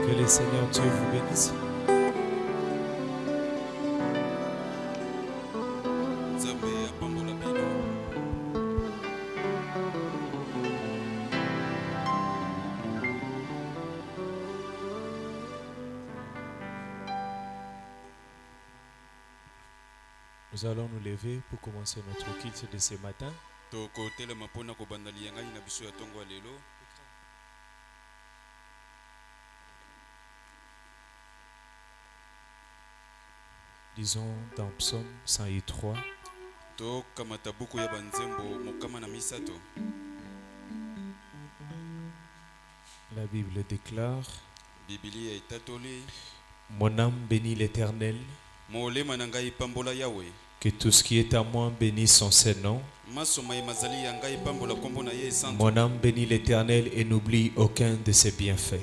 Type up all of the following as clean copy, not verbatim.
Que le Seigneur Dieu vous bénisse. Nous allons nous lever pour commencer notre culte de ce matin. Disons dans Psaume 103. La Bible déclare: Mon âme bénit l'Éternel. Que tout ce qui est à moi bénisse son Saint-Nom. Mon âme bénit l'Éternel et n'oublie aucun de ses bienfaits.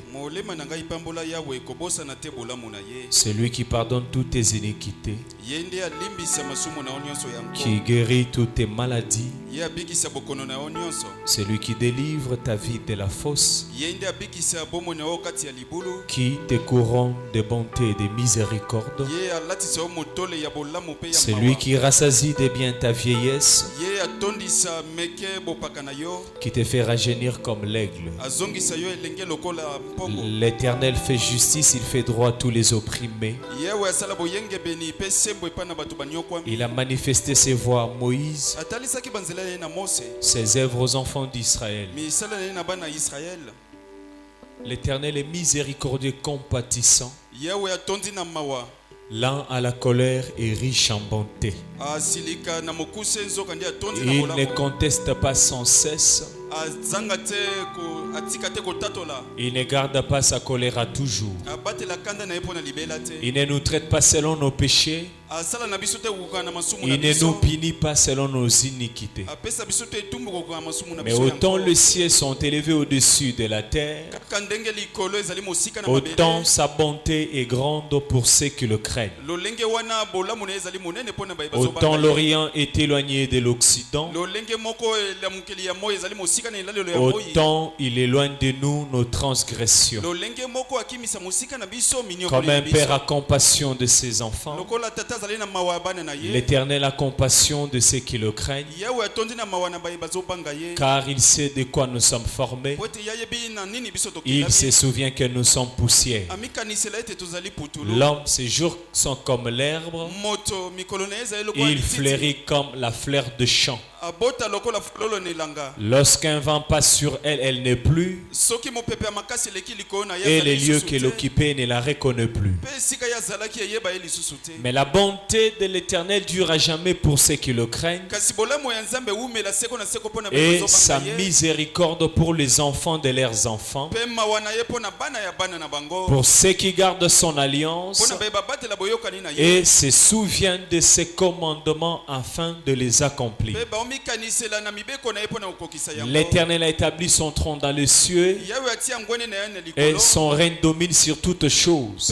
C'est lui qui pardonne toutes tes iniquités, qui guérit toutes tes maladies. C'est lui qui délivre ta vie de la fosse, qui te couronne de bonté et de miséricorde. C'est lui qui rassasie de bien ta vieillesse, qui te fait rajeunir comme l'aigle. L'Éternel fait justice, il fait droit à tous les opprimés. Il a manifesté ses voies à Moïse, ses œuvres aux enfants d'Israël. L'Éternel est miséricordieux, compatissant, lent à la colère et riche en bonté. Il ne conteste pas sans cesse. Il ne garde pas sa colère à toujours. Il ne nous traite pas selon nos péchés. Il ne nous punit pas selon nos iniquités. Mais autant les cieux sont élevés au-dessus de la terre, autant sa bonté est grande pour ceux qui le craignent. Autant l'Orient est éloigné de l'Occident, autant il éloigne de nous nos transgressions. Comme un père a compassion de ses enfants, l'Éternel a compassion de ceux qui le craignent, car il sait de quoi nous sommes formés. Il se souvient que nous sommes poussière. L'homme, ses jours sont comme l'herbe, il fleurit comme la fleur de champ. Lorsqu'un vent passe sur elle, elle n'est plus, et les lieux qu'elle occupait ne la reconnaît plus. Mais la bonté de l'Éternel dure à jamais pour ceux qui le craignent, et sa miséricorde pour les enfants de leurs enfants, pour ceux qui gardent son alliance et se souviennent de ses commandements afin de les accomplir. L'Éternel a établi son trône dans les cieux, et son règne domine sur toutes choses.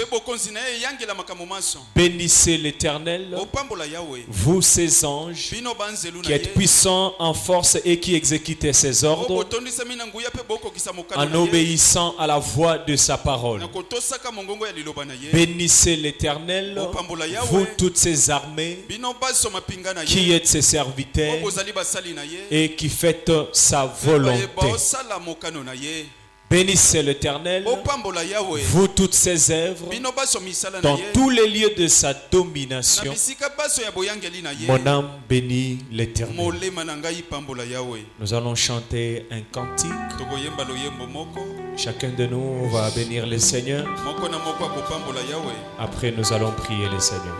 Bénissez l'Éternel, vous ses anges, qui êtes puissants en force et qui exécutez ses ordres, en obéissant à la voix de sa parole. Bénissez l'Éternel, vous toutes ses armées, qui êtes ses serviteurs et qui faites sa volonté. Bénissez l'Éternel, vous toutes ses œuvres, dans tous les lieux de sa domination. Mon âme bénit l'Éternel. Nous allons chanter un cantique. Chacun de nous va bénir le Seigneur. Après, nous allons prier le Seigneur.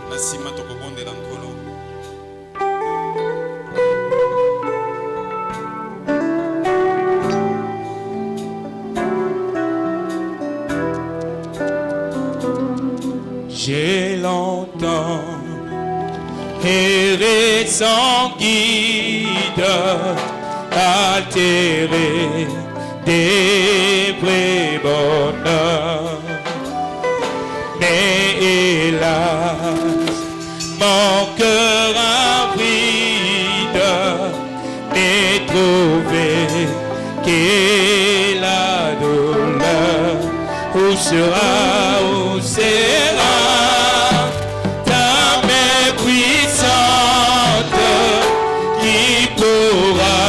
J'ai longtemps erré sans guide, altéré des vrais bonheurs. Mais hélas, mon cœur avide n'est trouvé que la douleur. Où sera ta main puissante qui pourra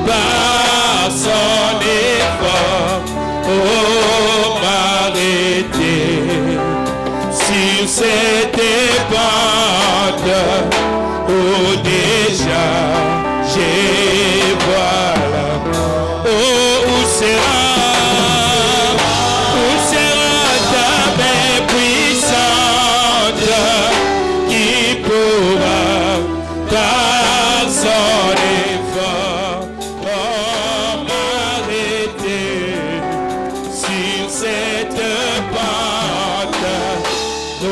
par son effort m'arrêter sur cette pente où déjà j'ai voilà. Oh, où sera ta main puissante qui pourra par son effort m'arrêter sur cette pente où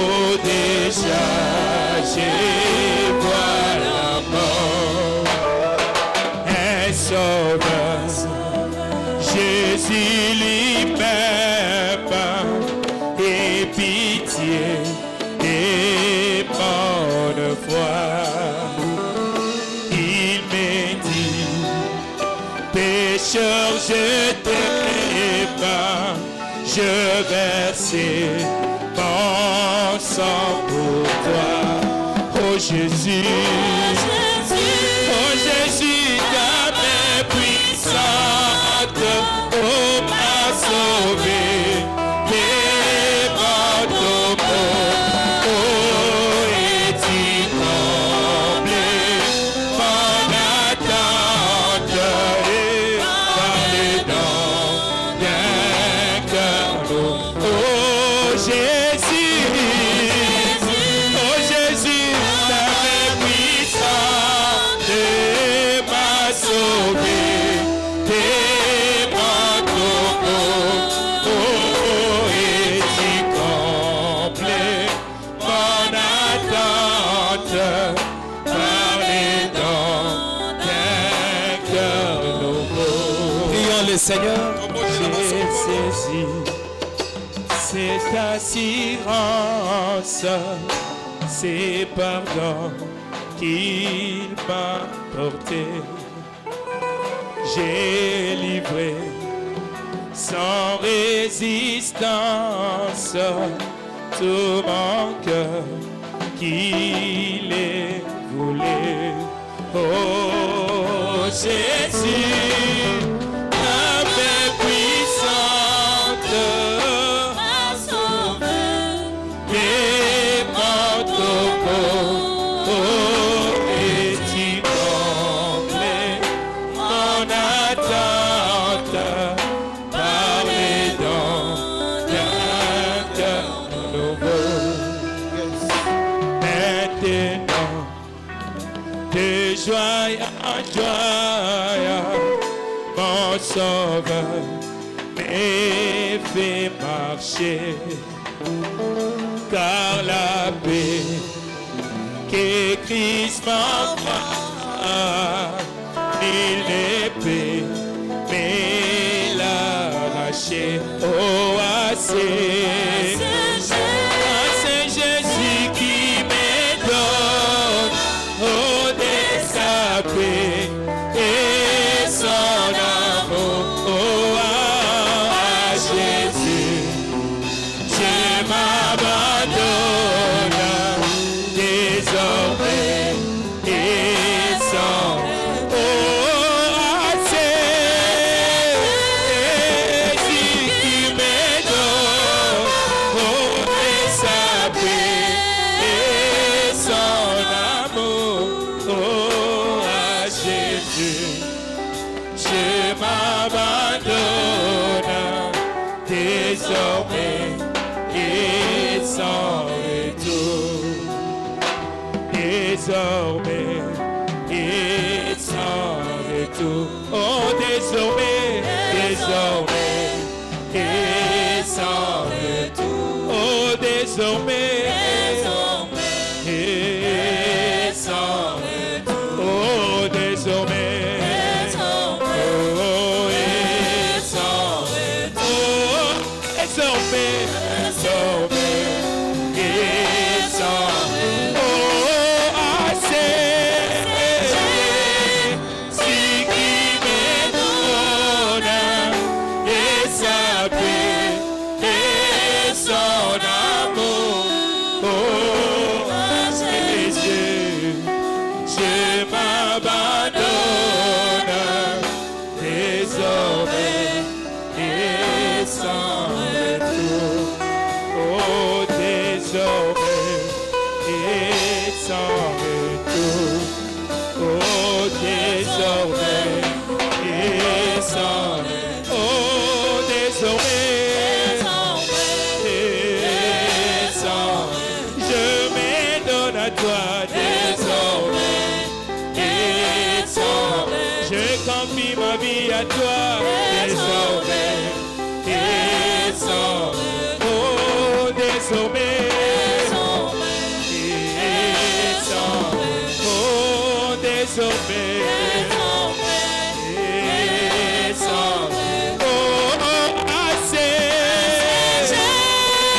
déjà j'ai voilà mort. Un sauveur, Jésus lui-même, et pitié et bonne foi. Il me dit, pécheur, je t'aime, je versai mon sang pour toi. Oh Jésus, oh Jésus, ta main puissante, oh m'a sauvé. Seigneur, j'ai saisi cette assurance, c'est pardon qu'il m'a porté. J'ai livré sans résistance tout mon cœur qu'il est voulu. Oh Jésus, mon sauveur m'est fait marcher, car la paix que Christ m'envoie, il n'est paix, mais l'arracher. Oh, assez, c'est Jésus qui me donne, oh, de sa paix. Et son amour, oh, à Jésus, je m'abandonne désormais et sans, oh, à Jésus qui me donne, oh, et sa paix et son amour, oh, à Jésus. Je m'abandonne désormais et sans retour. Désormais et sans retour. Oh, désormais, désormais et sans retour. Oh, désormais, désormais et sans retour. Oh, désormais. à toi, désormais, désormais, oh, désormais, désormais, oh, désormais, désormais, oh, assez,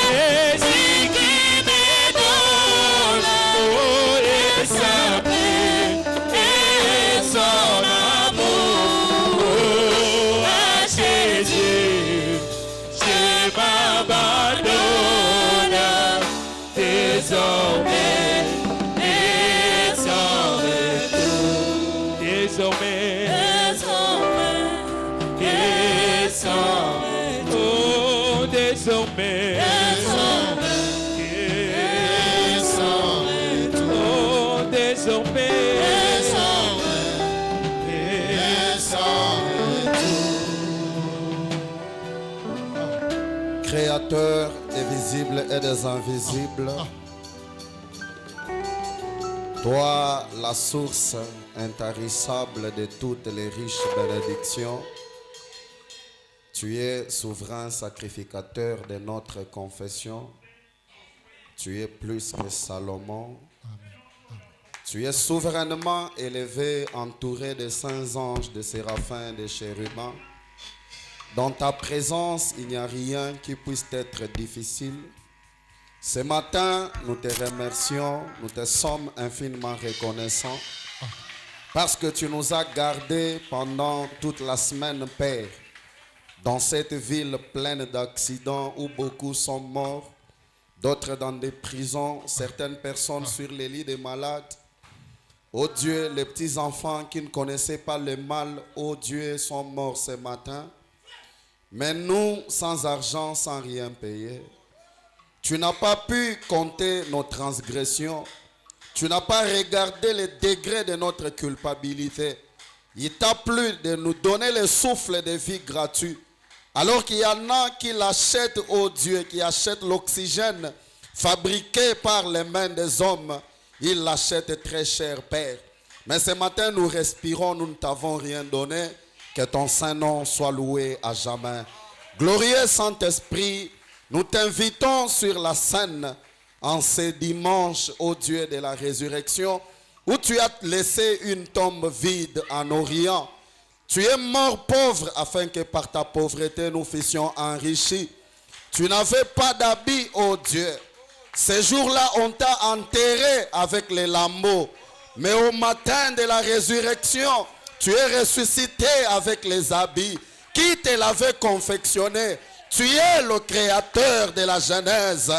Jésus qui me donne, oh, et sa paix, et son amour, oh, à Jésus, je m'abandonne, désormais, désormais, désormais, désormais, oh, désormais, désormais, oh, désormais, Créateur des visibles et des invisibles, toi, la source intarissable de toutes les riches bénédictions, tu es souverain sacrificateur de notre confession. Tu es plus que Salomon. Tu es souverainement élevé, entouré de saints anges, de séraphins, de chérubins. Dans ta présence, il n'y a rien qui puisse être difficile. Ce matin, nous te remercions, nous te sommes infiniment reconnaissants parce que tu nous as gardés pendant toute la semaine, Père, dans cette ville pleine d'accidents où beaucoup sont morts, d'autres dans des prisons, certaines personnes sur les lits des malades. Oh Dieu, les petits enfants qui ne connaissaient pas le mal, oh Dieu, sont morts ce matin. Mais nous, sans argent, sans rien payer, tu n'as pas pu compter nos transgressions. Tu n'as pas regardé les degrés de notre culpabilité. Il t'a plu de nous donner le souffle de vie gratuit. Alors qu'il y en a qui l'achètent, oh Dieu, qui achètent l'oxygène fabriqué par les mains des hommes. Ils l'achètent très cher, Père. Mais ce matin, nous respirons, nous ne t'avons rien donné. Que ton Saint-Nom soit loué à jamais. Glorieux Saint-Esprit, nous t'invitons sur la scène en ce dimanche, ô Dieu de la résurrection, où tu as laissé une tombe vide en Orient. Tu es mort pauvre afin que par ta pauvreté nous fussions enrichis. Tu n'avais pas d'habit, ô Dieu. Ces jours-là, on t'a enterré avec les lambeaux. Mais au matin de la résurrection, tu es ressuscité avec les habits. Qui te l'avait confectionné? Tu es le créateur de la Genèse.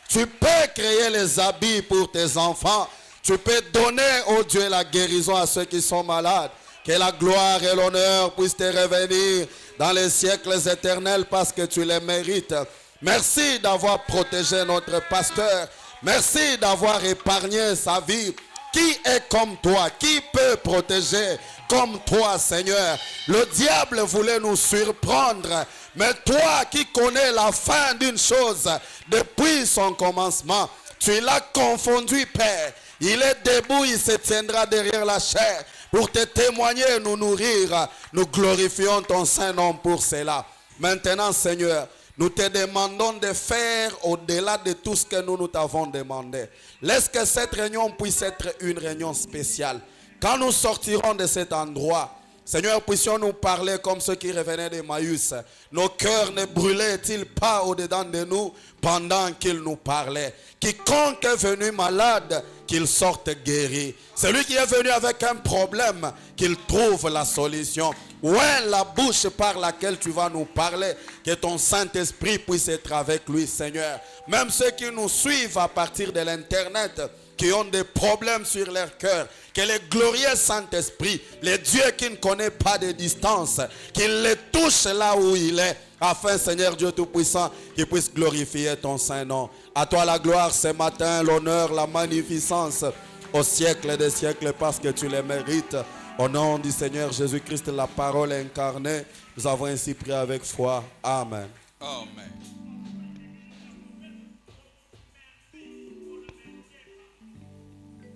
Tu peux créer les habits pour tes enfants. Tu peux donner, oh Dieu, la guérison à ceux qui sont malades. Que la gloire et l'honneur puissent te revenir dans les siècles éternels parce que tu les mérites. Merci d'avoir protégé notre pasteur. Merci d'avoir épargné sa vie. Qui est comme toi? Qui peut protéger comme toi, Seigneur? Le diable voulait nous surprendre. Mais toi qui connais la fin d'une chose depuis son commencement, tu l'as confondu, Père. Il est debout, il se tiendra derrière la chair pour te témoigner, nous nourrir. Nous glorifions ton Saint-Nom pour cela. Maintenant, Seigneur, nous te demandons de faire au-delà de tout ce que nous t'avons demandé. Laisse que cette réunion puisse être une réunion spéciale. Quand nous sortirons de cet endroit, Seigneur, puissions nous parler comme ceux qui revenaient d'Emmaüs. Nos cœurs ne brûlaient-ils pas au-dedans de nous pendant qu'ils nous parlaient? Quiconque est venu malade, qu'il sorte guéri. Celui qui est venu avec un problème, qu'il trouve la solution. Où est la bouche par laquelle tu vas nous parler? Que ton Saint-Esprit puisse être avec lui, Seigneur. Même ceux qui nous suivent à partir de l'Internet, qui ont des problèmes sur leur cœur, que le glorieux Saint-Esprit, le Dieu qui ne connaît pas de distance, qu'il les touche là où il est, afin, Seigneur Dieu Tout-Puissant, qu'il puisse glorifier ton Saint-Nom. À toi la gloire ce matin, l'honneur, la magnificence, au siècle des siècles, parce que tu les mérites. Au nom du Seigneur Jésus-Christ, la parole incarnée, nous avons ainsi prié avec foi. Amen. Amen.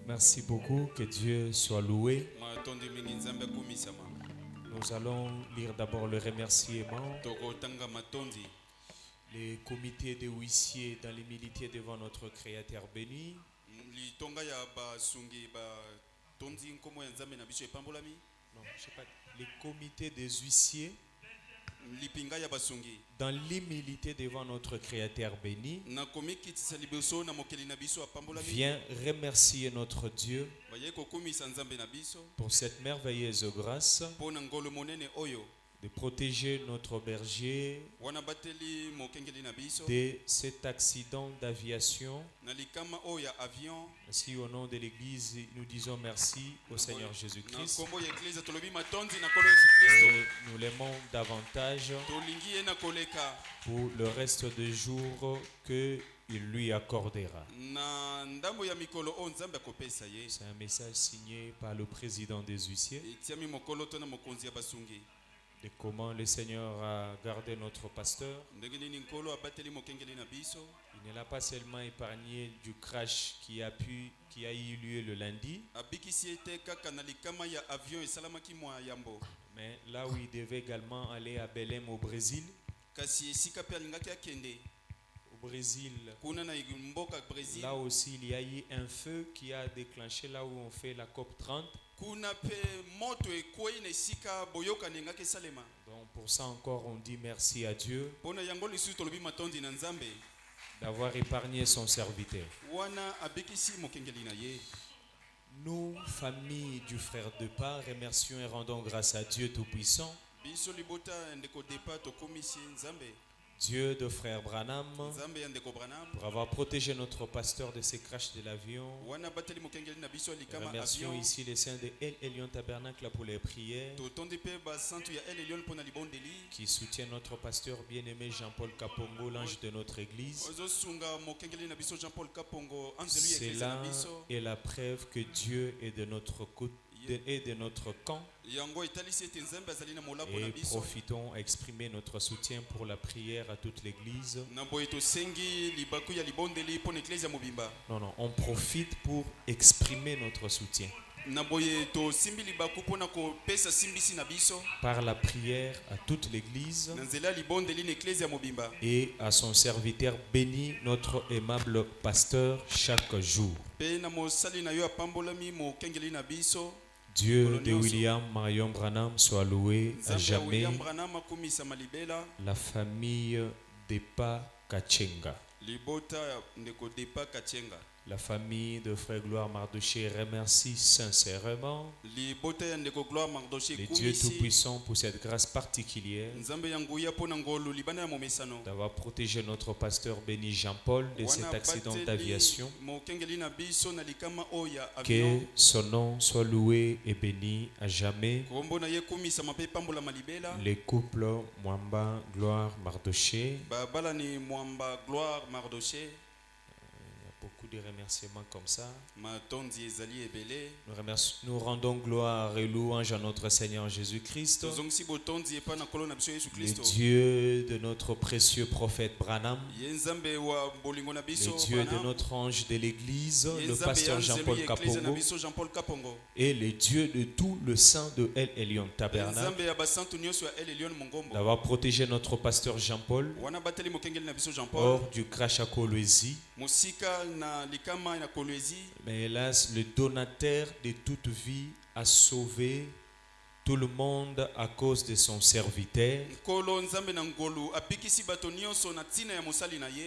Merci beaucoup, que Dieu soit loué. Nous allons lire d'abord le remerciement. Les comités de huissiers dans l'humilité devant notre Créateur béni. Non, je sais pas. Les comités des huissiers dans l'humilité devant notre Créateur béni. Viens remercier notre Dieu pour cette merveilleuse grâce de protéger notre berger de cet accident d'aviation. Ainsi, au nom de l'Église, nous disons merci au Seigneur Jésus-Christ. Et nous l'aimons davantage pour le reste des jours qu'il lui accordera. C'est un message signé par le président des huissiers de comment le Seigneur a gardé notre pasteur. Il ne l'a pas seulement épargné du crash qui a eu lieu le lundi, mais là où il devait également aller à Belém au Brésil. Au Brésil, là aussi il y a eu un feu qui a déclenché là où on fait la COP 30. Donc pour ça encore on dit merci à Dieu d'avoir épargné son serviteur. Nous, famille du frère de part, remercions et rendons grâce à Dieu Tout-Puissant, Dieu de frère Branham, pour avoir protégé notre pasteur de ces crashs de l'avion. Remercions ici les saints de El Elyon Tabernacle pour les prières qui soutiennent notre pasteur bien-aimé Jean-Paul Kapongo, l'ange de notre église. Cela est la preuve que Dieu est de notre côté et de notre camp, et profitons à exprimer notre soutien pour la prière à toute l'église. Non, on profite pour exprimer notre soutien par la prière à toute l'église et à son serviteur béni, notre aimable pasteur, chaque jour. Dieu de William Marion Branham soit loué à jamais. La famille Depa Kachenga, la famille de Frère Gloire Mardoché remercie sincèrement le Dieu Tout-Puissant pour cette grâce particulière d'avoir protégé notre pasteur béni Jean-Paul de cet accident d'aviation. Que son nom soit loué et béni à jamais. Les couples Mwamba Gloire Mardoché, beaucoup de remerciements comme ça. Nous rendons gloire et louange à notre Seigneur Jésus-Christ, le Dieu de notre précieux prophète Branham, le Dieu de notre ange de l'église, le pasteur Jean-Paul Kapongo, et le Dieu de tout le saint de El Elyon Tabernacle, d'avoir protégé notre pasteur Jean-Paul hors du crash à Kolwezi. Mais hélas, le donateur de toute vie a sauvé tout le monde à cause de son serviteur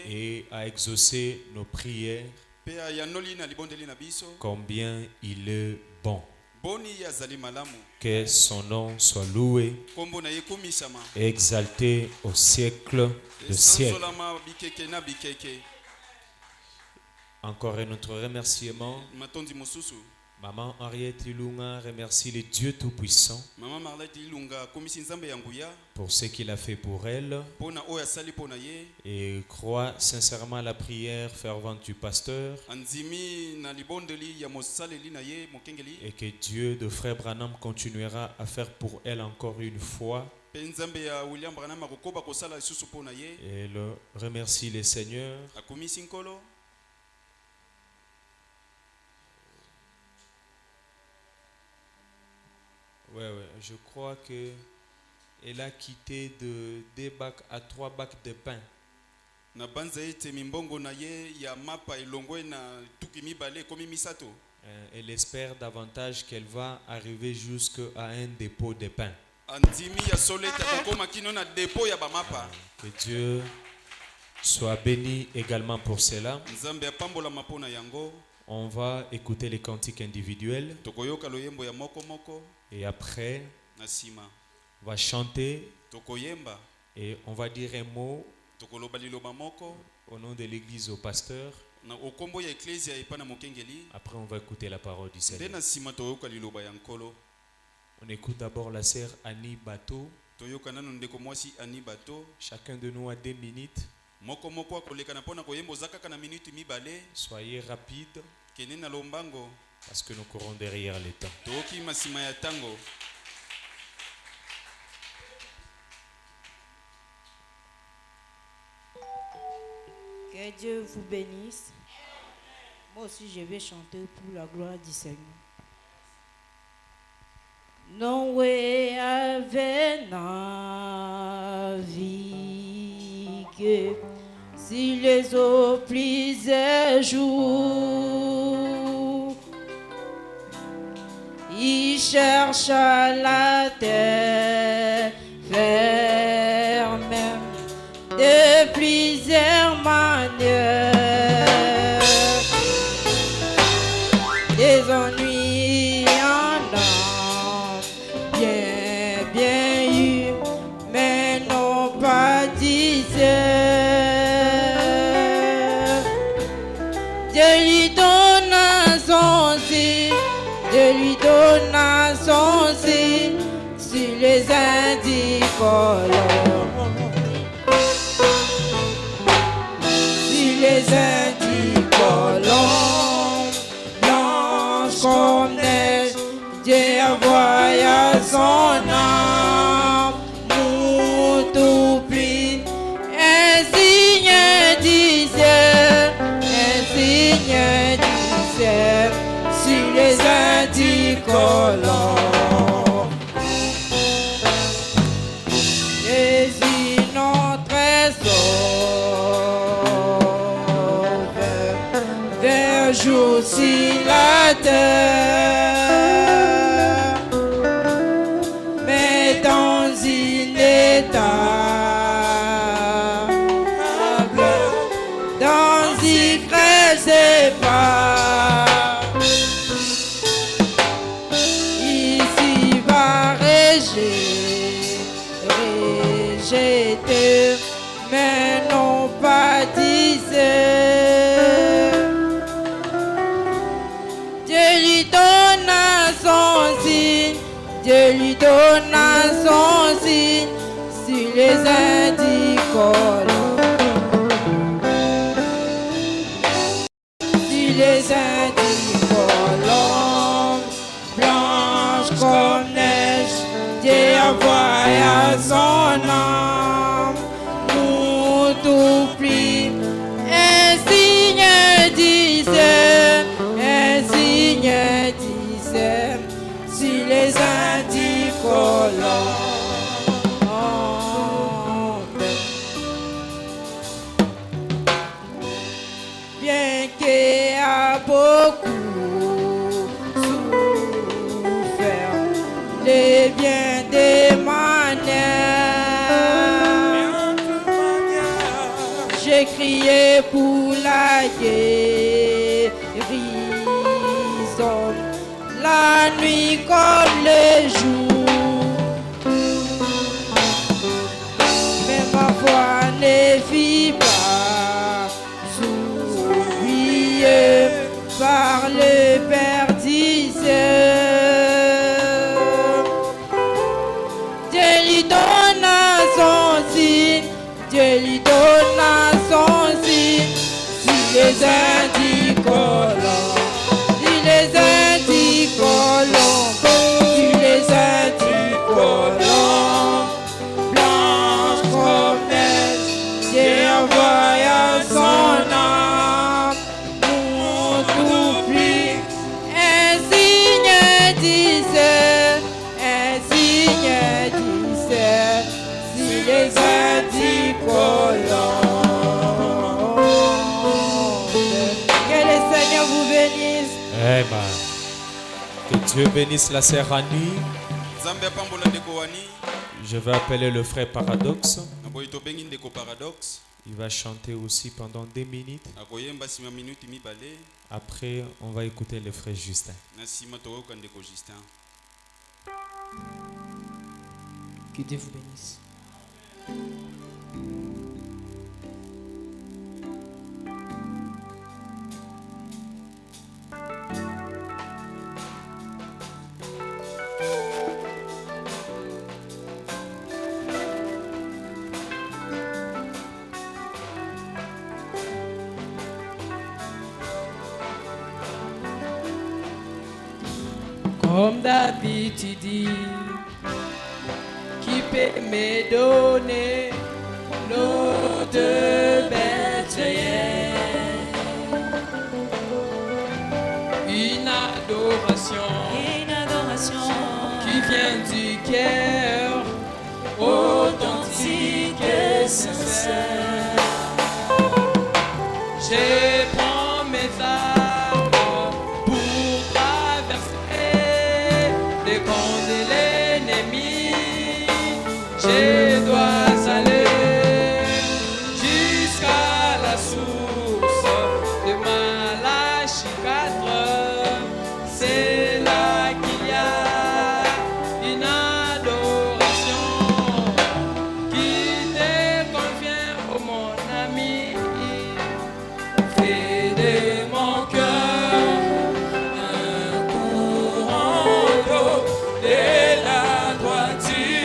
et a exaucé nos prières. Combien il est bon. Que son nom soit loué et exalté au siècle de siècle. Encore un autre remerciement. Maman Henriette Ilunga remercie le Dieu Tout-Puissant pour ce qu'il a fait pour elle et croit sincèrement à la prière fervente du pasteur, et que Dieu de frère Branham continuera à faire pour elle encore une fois. Et elle remercie le Seigneur Ouais, je crois que elle a quitté de 2 bacs à 3 bacs de pain. Elle espère davantage qu'elle va arriver jusqu'à un dépôt de pain. Que Dieu soit béni également pour cela. On va écouter les cantiques individuels. Et après, on va chanter. Et on va dire un mot au nom de l'église au pasteur. Après, on va écouter la parole du Seigneur. On écoute d'abord la sœur Annie Bateau. Chacun de nous a 2 minutes. Soyez rapide parce que nous courons derrière le temps. Que Dieu vous bénisse. Moi aussi, je vais chanter pour la gloire du Seigneur. Noé avait navigué si les eaux plisaient jour. Il chercha la terre ferme de plusieurs manières. Des ennuis en a bien eu, mais non pas d'hier. Dieu lui donna son signe, Dieu lui donna son signe sur les indicolores. Les indicolores, blanches comme neige, Dieu envoya son âme, tout pris, un signe du ciel, sur les indicolores. Jésus notre sauveur, jour sur la terre, mais dans une étable, dans une crèche pas, ici va rejeter, mais non pas disait. Dieu lui donna son signe sur les indicolores. Sur les indicolores, blanches comme neige, Dieu envoya son âme, nous tout pris, un signe disait, sur les indicolores. Bien qu'il a beaucoup souffert, les bien des manières, j'ai crié pour la guérison, la nuit comme le jour, mais ma foi ne fit pas oublier par le Père disait. Dieu lui donna son signe, Dieu lui donna son signe sur les indicolores. Les indicolores, sur les indicolores, blanches comme neige, Dieu envoya son âme, nous tout pris, un signe disait, un Amen. Que Dieu bénisse la sœur Annie. Je vais appeler le frère Paradoxe. Il va chanter aussi pendant 2 minutes. Après, on va écouter le frère Justin. Que Dieu vous bénisse. Comme David tu dis, qui peut me donner l'eau de Bethléem? Une adoration qui vient du cœur authentique et sincère. Je prends mes armes pour traverser les camps de l'ennemi. Je dois aller jusqu'à la source de Malachie 4. C'est là qu'il y a une adoration qui te convient, oh mon ami. Fais de mon cœur un courant d'eau de la droiture.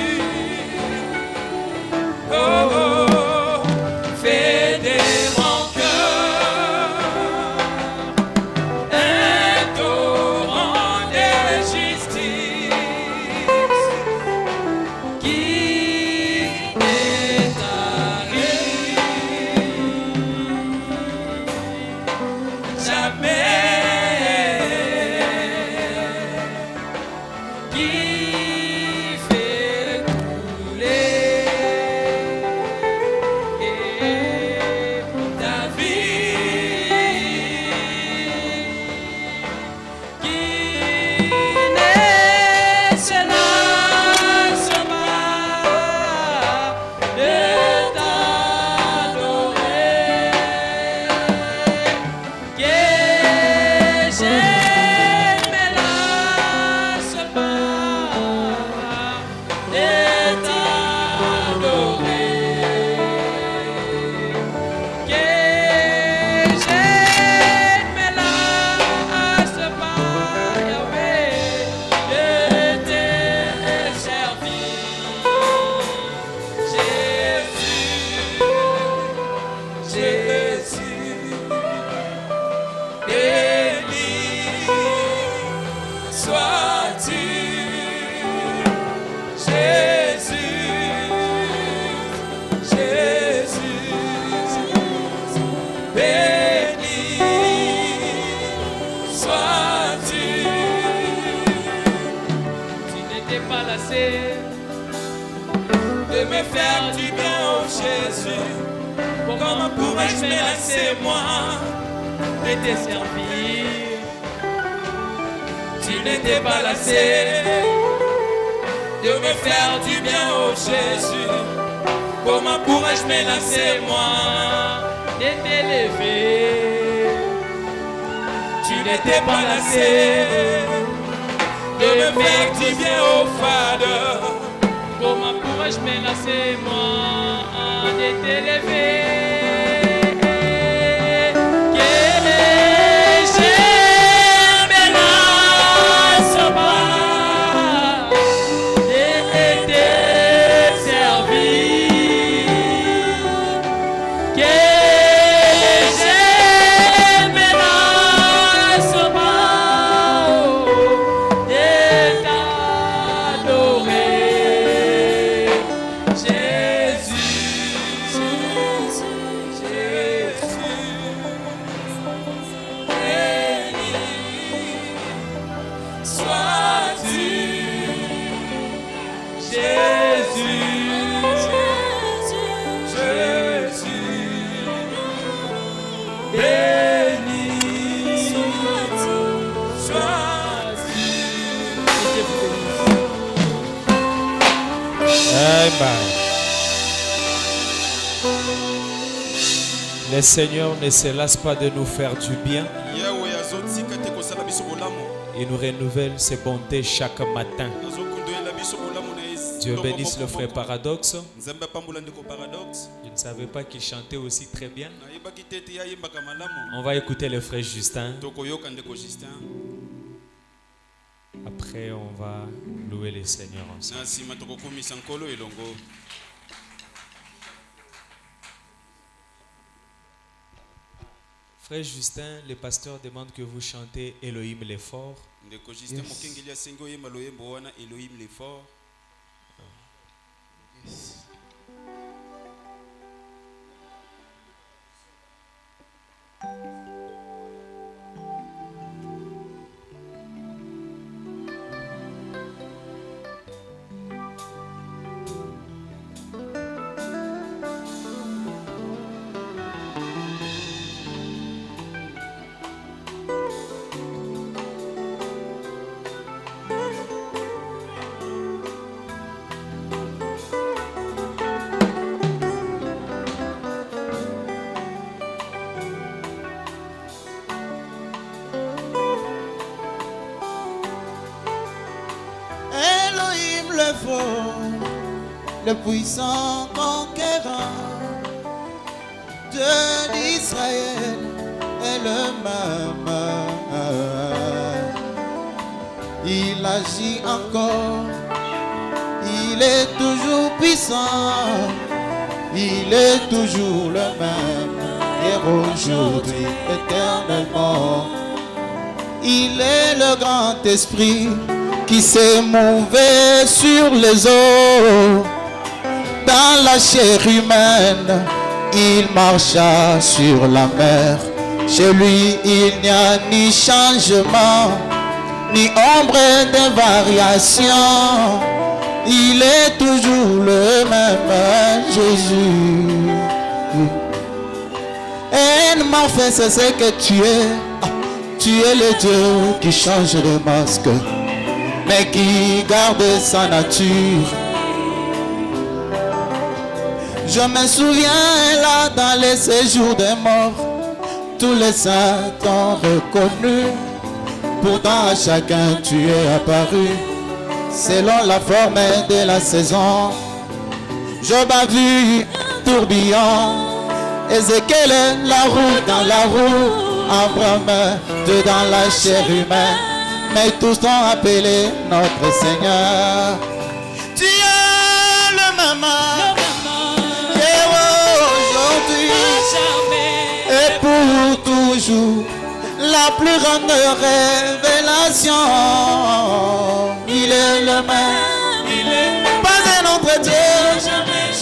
Oh, oh, fais de mon cœur un torrent de justice qui est jamais, qui fait couler ta vie, qui ne se lasse pas de t'adorer, que je me lasse pas de t'adorer, que je me lasse pas, Yahweh, de te servir. Jésus, béni sois-tu, Jésus, béni sois-tu. Tu n'étais pas lassé de me faire du bien, oh Jésus. Comment pourrais-je me lasser, moi, de te servir? Tu n'étais pas lassé de me faire du bien, oh Jésus. Comment pourrais-je me lasser, moi, de t'élever? Tu n'étais pas lassé de me faire du bien, oh Fada. Comment pourrais-je me lasser, moi, de t'élever? Que je me lasse pas de te servir. Que je me lasse pas de t'adorer. Jésus, Bye bye. Le Seigneur ne se lasse pas de nous faire du bien. Il nous renouvelle ses bontés chaque matin. Dieu bénisse le frère Paradoxe. Je ne savais pas qu'il chantait aussi très bien. On va écouter le frère Justin. Après, on va louer le Seigneur ensemble. Frère Justin, le pasteur demande que vous chantez Elohim l'effort. Yes. Le puissant conquérant de l'Israël est le même. Il agit encore, il est toujours puissant, il est toujours le même, hier, aujourd'hui, éternellement. Il est le grand esprit qui s'est mouvé sur les eaux. Dans la chair humaine, il marcha sur la mer. Chez lui, il n'y a ni changement, ni ombre de variation. Il est toujours le même, Jésus. Et m'a fait, c'est ce que tu es. Tu es le Dieu qui change de masque, mais qui garde sa nature. Je me souviens là dans les séjours des morts, tous les saints t'ont reconnu. Pourtant à chacun tu es apparu, selon la forme de la saison. Job a vu tourbillon, Ézéchiel la roue dans la roue, Abraham dedans la chair humaine, mais tous t'ont appelé notre Seigneur. Tu es le même aujourd'hui et pour toujours, la plus grande révélation. Il est le même, pas un autre Dieu,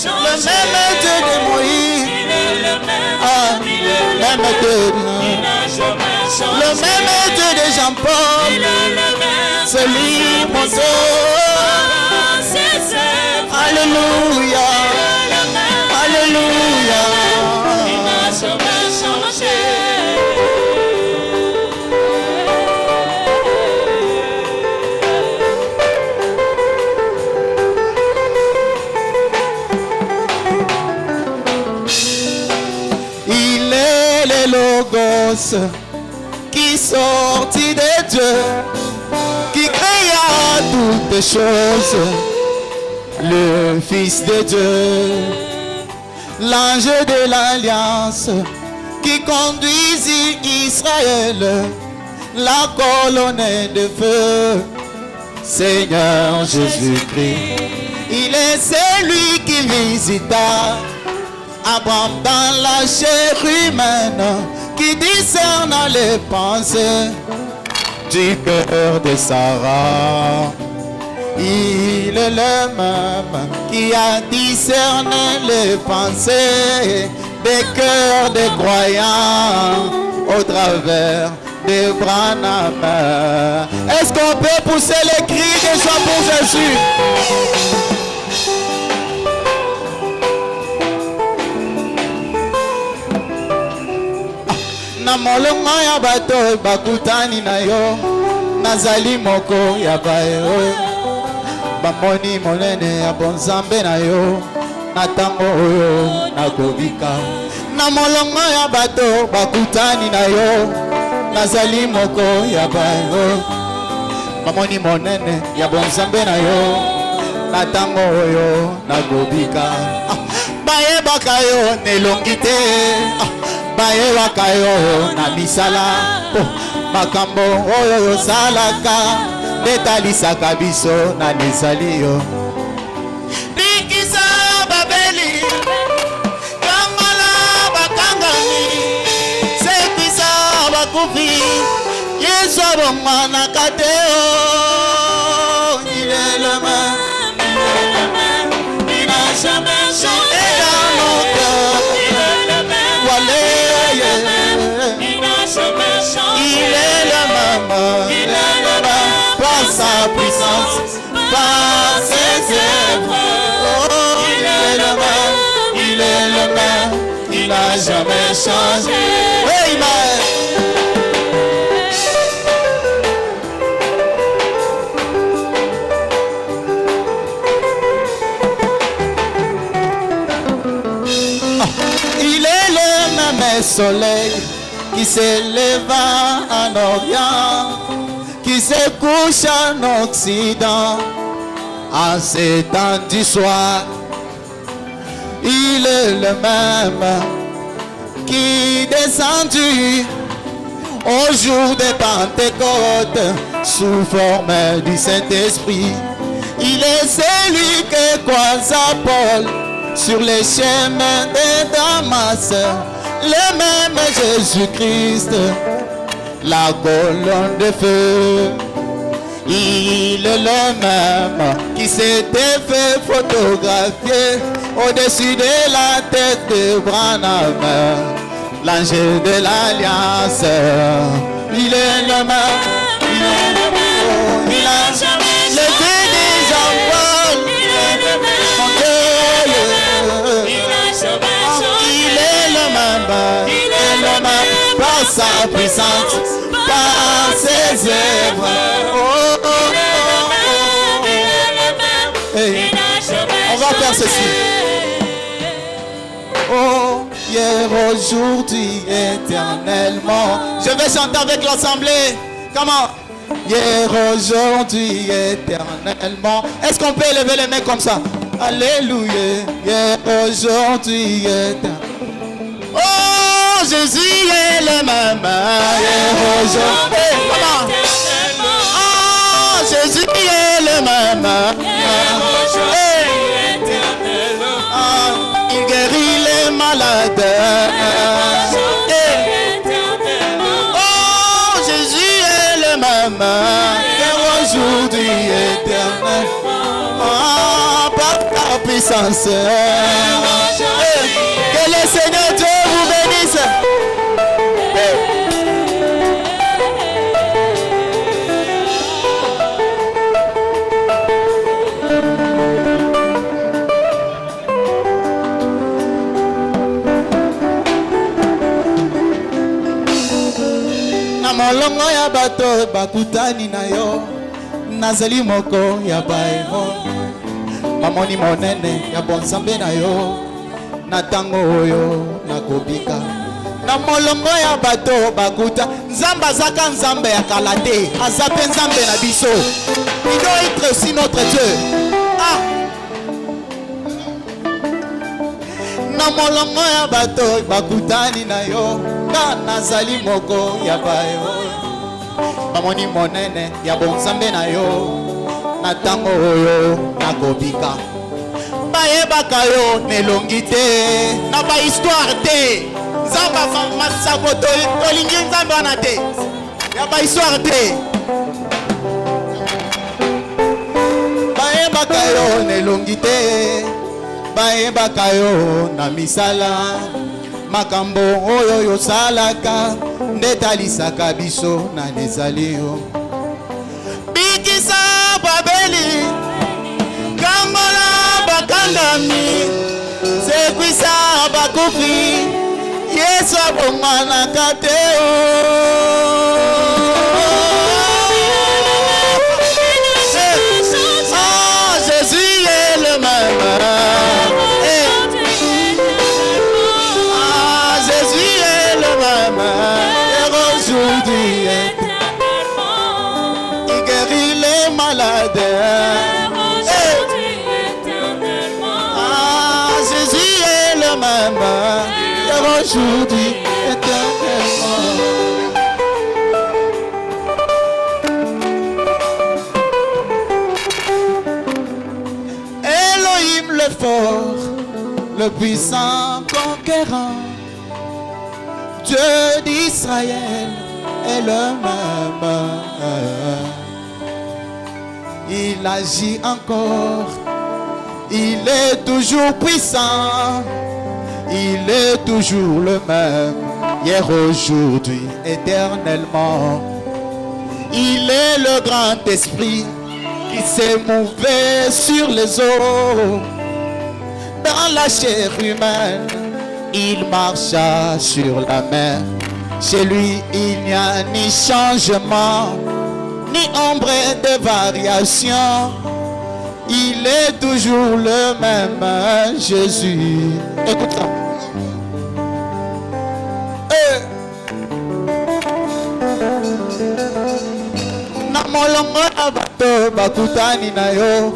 le même Dieu de Moïse, le même Dieu le même Dieu de Jean-Paul, celui mon Dieu. Alléluia, Alléluia. Il n'a jamais changé. Il est le Logos qui sortit de Dieu, qui créa toutes choses, le Fils de Dieu, l'ange de l'Alliance, qui conduisit Israël, la colonne de feu, Seigneur Jésus-Christ. Il est celui qui visita Abraham dans la chair humaine, qui discerne les pensées du cœur de Sarah. Il est le même qui a discerné les pensées des cœurs des croyants au travers de Branham. Est-ce qu'on peut pousser les cris de joie pour Jésus? Na molongo ya bato bakutani na yo, nazali moko ya baero, bamoni monene ya bonzambe na yo na tango oyo nakobika na molongo ya bato bakutani na yo nazali moko ya bayo bamoni monene ya bonzambe na yo na tango oyo nakobika bayebaka yo nelongi te bayebaka yo na misala makambo oyo yosalaka netalisaka biso na nezali yo bikisa babeli kangola bakangami sekisa bakufi yesu abongwanaka te o ilelema il n'a jamais changé dans mon cœur il n'a jamais changé il est le même par sa puissance par ses œuvres il est le même il n'a jamais changé amen. Il est le même soleil qui s'élève en Orient, qui se couche en Occident, en ces temps du soir. Il est le même qui descendu au jour de Pentecôte sous forme du Saint-Esprit. Il est celui que croisa Paul sur les chemins de Damas, le même Jésus-Christ, la colonne de feu. Il est le même qui s'était fait photographier au-dessus de la tête de Branham, l'ange de l'Alliance. Il est le même, il est le même, il a jamais levé des envols. Il est le même par sa puissance, par ses œuvres. Hey, on va faire ceci. Oh, hier, aujourd'hui, éternellement. Je vais chanter avec l'assemblée. Comment? Hier, aujourd'hui, éternellement. Est-ce qu'on peut élever les mains comme ça? Alléluia. Hier, aujourd'hui, éternellement. Oh, Jésus est le même. Hier, aujourd'hui. Comment? Oh, Jésus est le même. Il guérit les malades. Oh, Jésus est le même. Aujourd'hui éternel. Par ta puissance. Que le Seigneur Dieu vous bénisse. Molongo ya bato bakutani na yo nazali moko ya baemo mamoni monene ya bonzambe na yo na tango oyo nakobika na molongo ya bato bakuta nzambe azaka nzambe ya kala te aza mpe nzambe na biso il doit être aussi notre Dieu. Na molongo ya bato bakutani na yo nazali moko ya bayo bamoni monene ya bonzambe na yo na tango oyo nakobika bayebaka yo nelongi te na bahistoire te nzambe masako tolingi nzambe wana te ya bahistoire te bayebaka yo nelongi te bayebaka yo na misala makambo oyo yosalaka ndetalisaka biso na nezali yo bikisa babeli kangola bakangami sekwisa bakufi yesu abongwanaka te aujourd'hui éternellement. Il guérit les malades. Ah, Jésus est le même. Hier, aujourd'hui, éternellement. Elohim le fort, le puissant conquérant, Dieu d'Israël est le même. Il agit encore, il est toujours puissant, il est toujours le même, hier, aujourd'hui, éternellement. Il est le grand esprit qui s'est mouvé sur les eaux. Dans la chair humaine, il marcha sur la mer. Chez lui, il n'y a ni changement, ni ombre de variation. Il est toujours le même, Jésus. Écoute ça. Namolongo na bato bakutani na yo,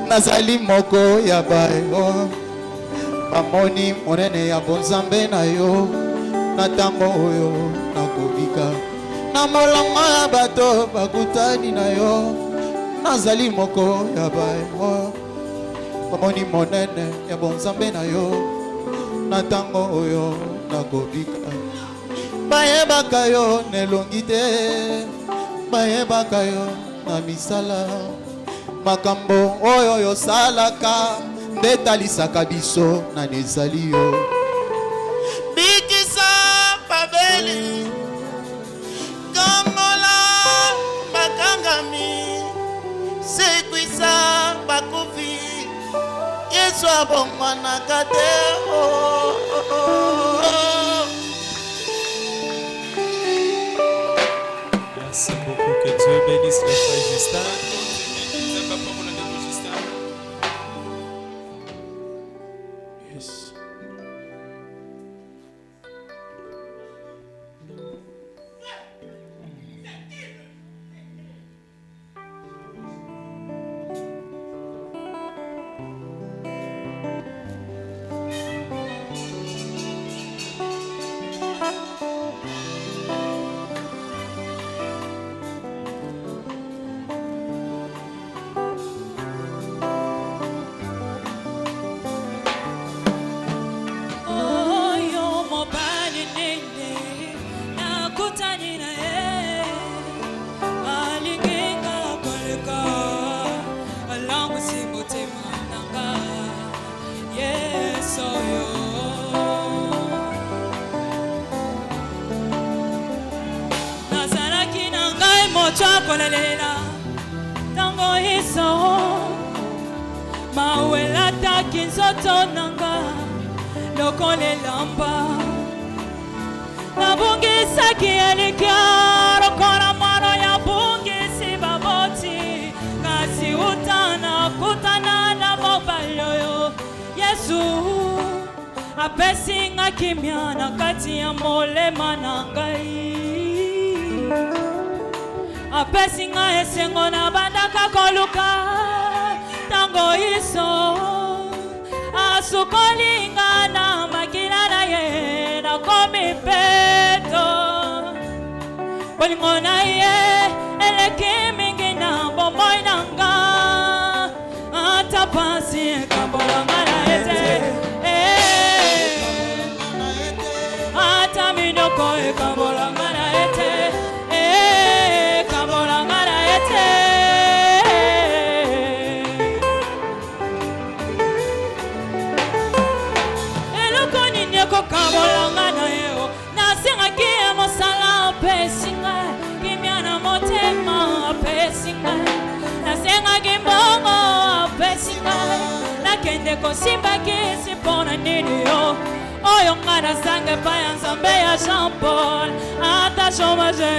nazali moko ya bayo. Bamoni monene ya bonzambe na yo, na tango oyo nakobika. Namolongo na bato bakutani na yo, nazali moko ya bayo. Bamoni monene ya bonzambe na yo, na tango oyo nakobika. Bayebaka yo nelongi te, bayebaka yo na misala. Makambo oyo yo salaka ndetalisaka biso na nezali yo. Bikisa Babeli, Kambola bakangami, sekwisa bakufi, Yesu abongwanaka te. Merci beaucoup, que Dieu bénisse le frère Justin. Yes. Kolelela tango hiso mawela takinzoto nanga lokolelamba nabungisaki elikya lokona maro ya bungisi baboti kasi utana kutana na mobaloyo Yesu apesinga kimya na kati ya molema na ngai. Apesinga esengo na bandaka koluka tango iso asukolinga na makila na ye na komi peto bolingo na ye eleki mingi na bomoi nanga ata pasi ekambolanga na ete ata minoko ekambolanga na ete Kosimba kisi pona nini yo oyo ngana sange pa ya nzambe ya Jean Paul ata chômage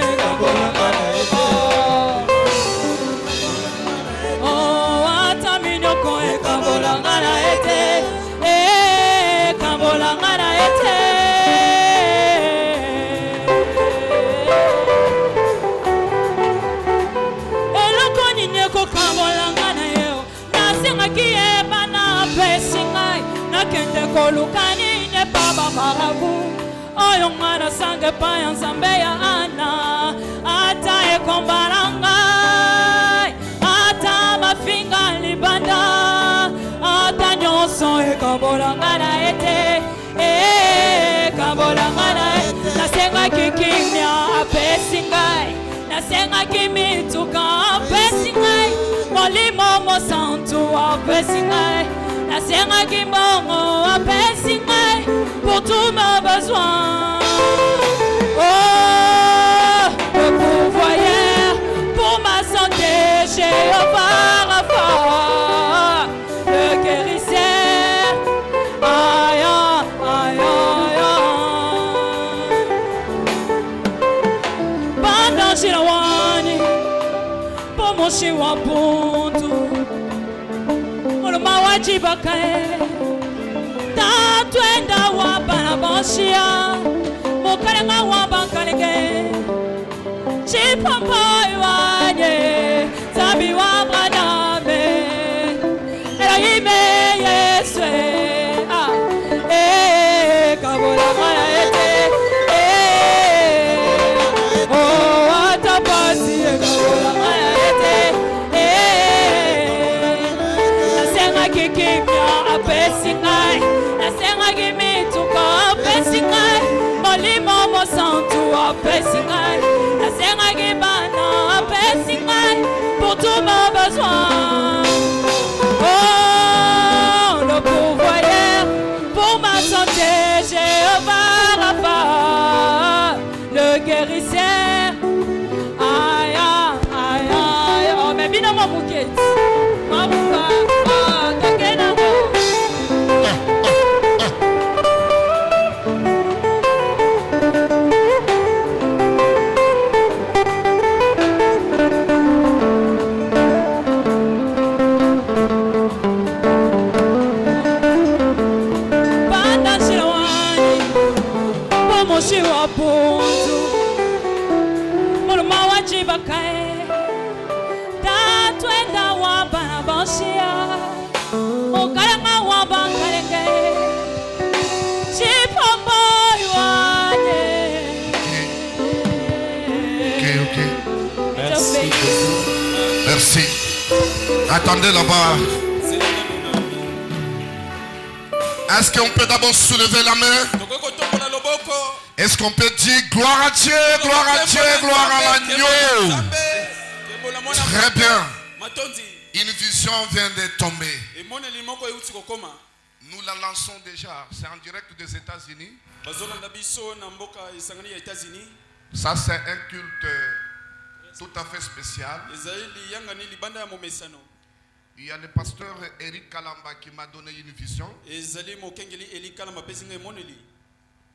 oh ata minyoko ekambola ngana ete kambola ngana ete marabu oyo ngana sange pa ya nzambe ya ana ata ekombalanga ata mafinga libanda ata nyonso ekabolanga na ete ekabolanga na ete nasengaki kimia apesi ngai nasengaki mituka apesi ngai molimo mosantu apesi ngai nasengaki mbongo apesi ngai pour tous mes besoins. Oh, le pourvoyeur pour ma santé, Jéhovah Rapha, le guérisseur. Aïe, aïe, aïe, pendant Chilawani, pour mon chiwa buntu, pour le mawaji bakae. Twenda wabana boshia mukalenga wabankalege chipamboy wanye zabi wabradame Elohime Yeswe kabola mala ete oh atapasi kabola mala ete nasenga kikimya apesi ngai nasenga kimituka apesi ngai molimo mosantu apesi ngai nasenga kibana apesi ngai pour tous mes besoins. Oh, le pourvoyeur pour ma santé, Jéhovah Rapha, le guérisseur. Aïe, aïe, aïe, oh, mais bien mon bouquet, ma bouquet, oh, takenamo. Shiwa buntu muluma wachibakae tatwenda wabana boshia ukalanga wabankalenge chipomboy wanye. Ok. Merci. Merci. Attendez là-bas. Est-ce qu'on peut d'abord soulever la main? Est-ce qu'on peut dire gloire à Dieu, gloire à Dieu, gloire à l'agneau? Très bien. Une vision vient de tomber. Nous la lançons déjà. C'est en direct des États-Unis. Ça, c'est un culte tout à fait spécial. Il y a le pasteur Eric Kalamba qui m'a donné une vision.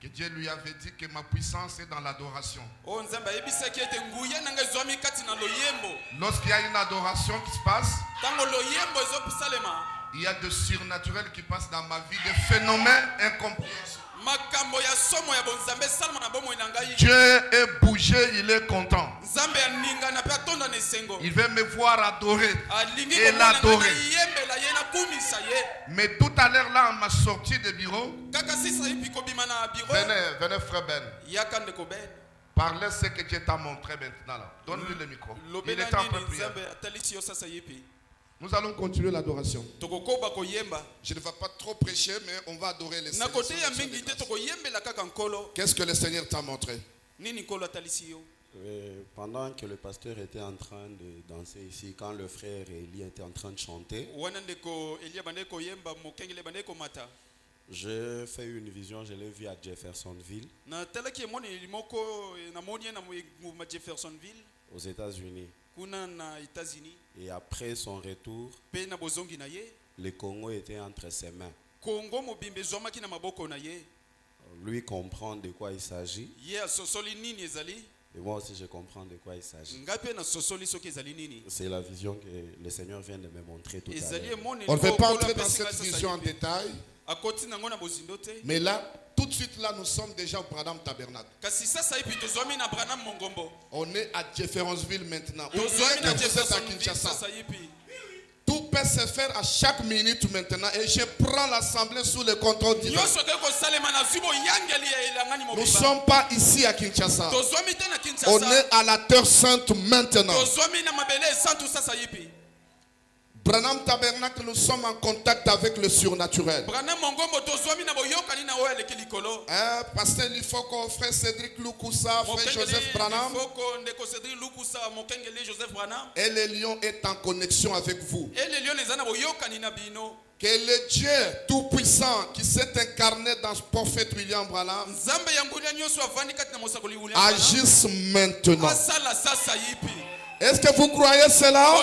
Que Dieu lui avait dit que ma puissance est dans l'adoration. Lorsqu'il y a une adoration qui se passe, il y a de surnaturel qui passe dans ma vie, des phénomènes incompréhensibles. Dieu est bougé, il est content. Il veut me voir adorer et l'adorer. Mais tout à l'heure là, à ma sortie de bureau, venez frère Ben. Parlez ce que Dieu t'a montré maintenant là. Donne-lui le micro. Il est en train de prier. Nous allons continuer l'adoration. Je ne vais pas trop prêcher, mais on va adorer le Seigneur. Qu'est-ce que le Seigneur t'a montré? Pendant que le pasteur était en train de danser ici, quand le frère Eli était en train de chanter, j'ai fait une vision, je l'ai vu à Jeffersonville, aux États-Unis. Et après son retour, le Congo était entre ses mains. Lui comprend de quoi il s'agit. Et moi aussi je comprends de quoi il s'agit. C'est la vision que le Seigneur vient de me montrer tout à l'heure. On ne peut pas entrer dans cette vision en détail. Mais là, tout de suite là, nous sommes déjà au Branham Tabernacle. On est à Jeffersonville maintenant. Vous êtes à Kinshasa. Tout peut se faire à chaque minute maintenant et je prends l'assemblée sous le contrôle divin. Nous ne sommes pas ici à Kinshasa. On est à la terre sainte maintenant. Branham Tabernacle, nous sommes en contact avec le surnaturel. Pasteur Lifoko, frère Cédric Lukusa, frère Joseph Branham. Et le lion est en connexion avec vous. Que le Dieu Tout-Puissant qui s'est incarné dans le prophète William Branham agisse maintenant. Est-ce que vous croyez cela?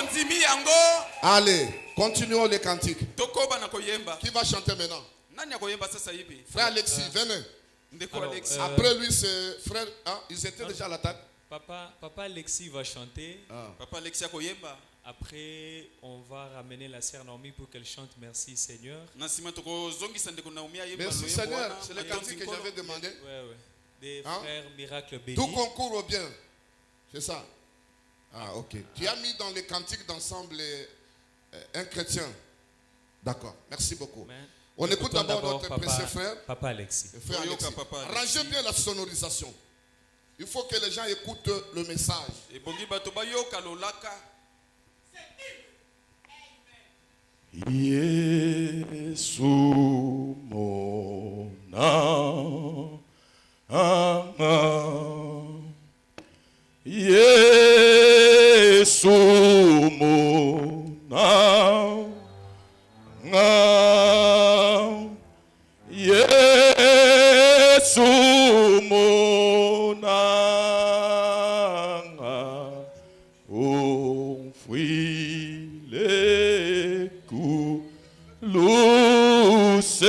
Allez, continuons les cantiques. Qui va chanter maintenant? Frère Alexis, venez. Après lui, c'est frère. Ils étaient déjà à la table. Papa Alexis va chanter. Papa Alexis après, on va ramener la sœur Naomi pour qu'elle chante Merci Seigneur. Merci Seigneur, c'est le cantique que j'avais demandé. Oui. Des frères miracles bénis. Tout concourt au bien. C'est ça. Ah, ok. Tu as mis dans les cantiques d'ensemble un chrétien. D'accord. Merci beaucoup. Amen. On écoute d'abord notre précieux frère. Papa Alexis. Frère Alexis. Arrangez bien la sonorisation. Il faut que les gens écoutent le message. Yesu mona Yesu mona Yesu mona onfuile ku luce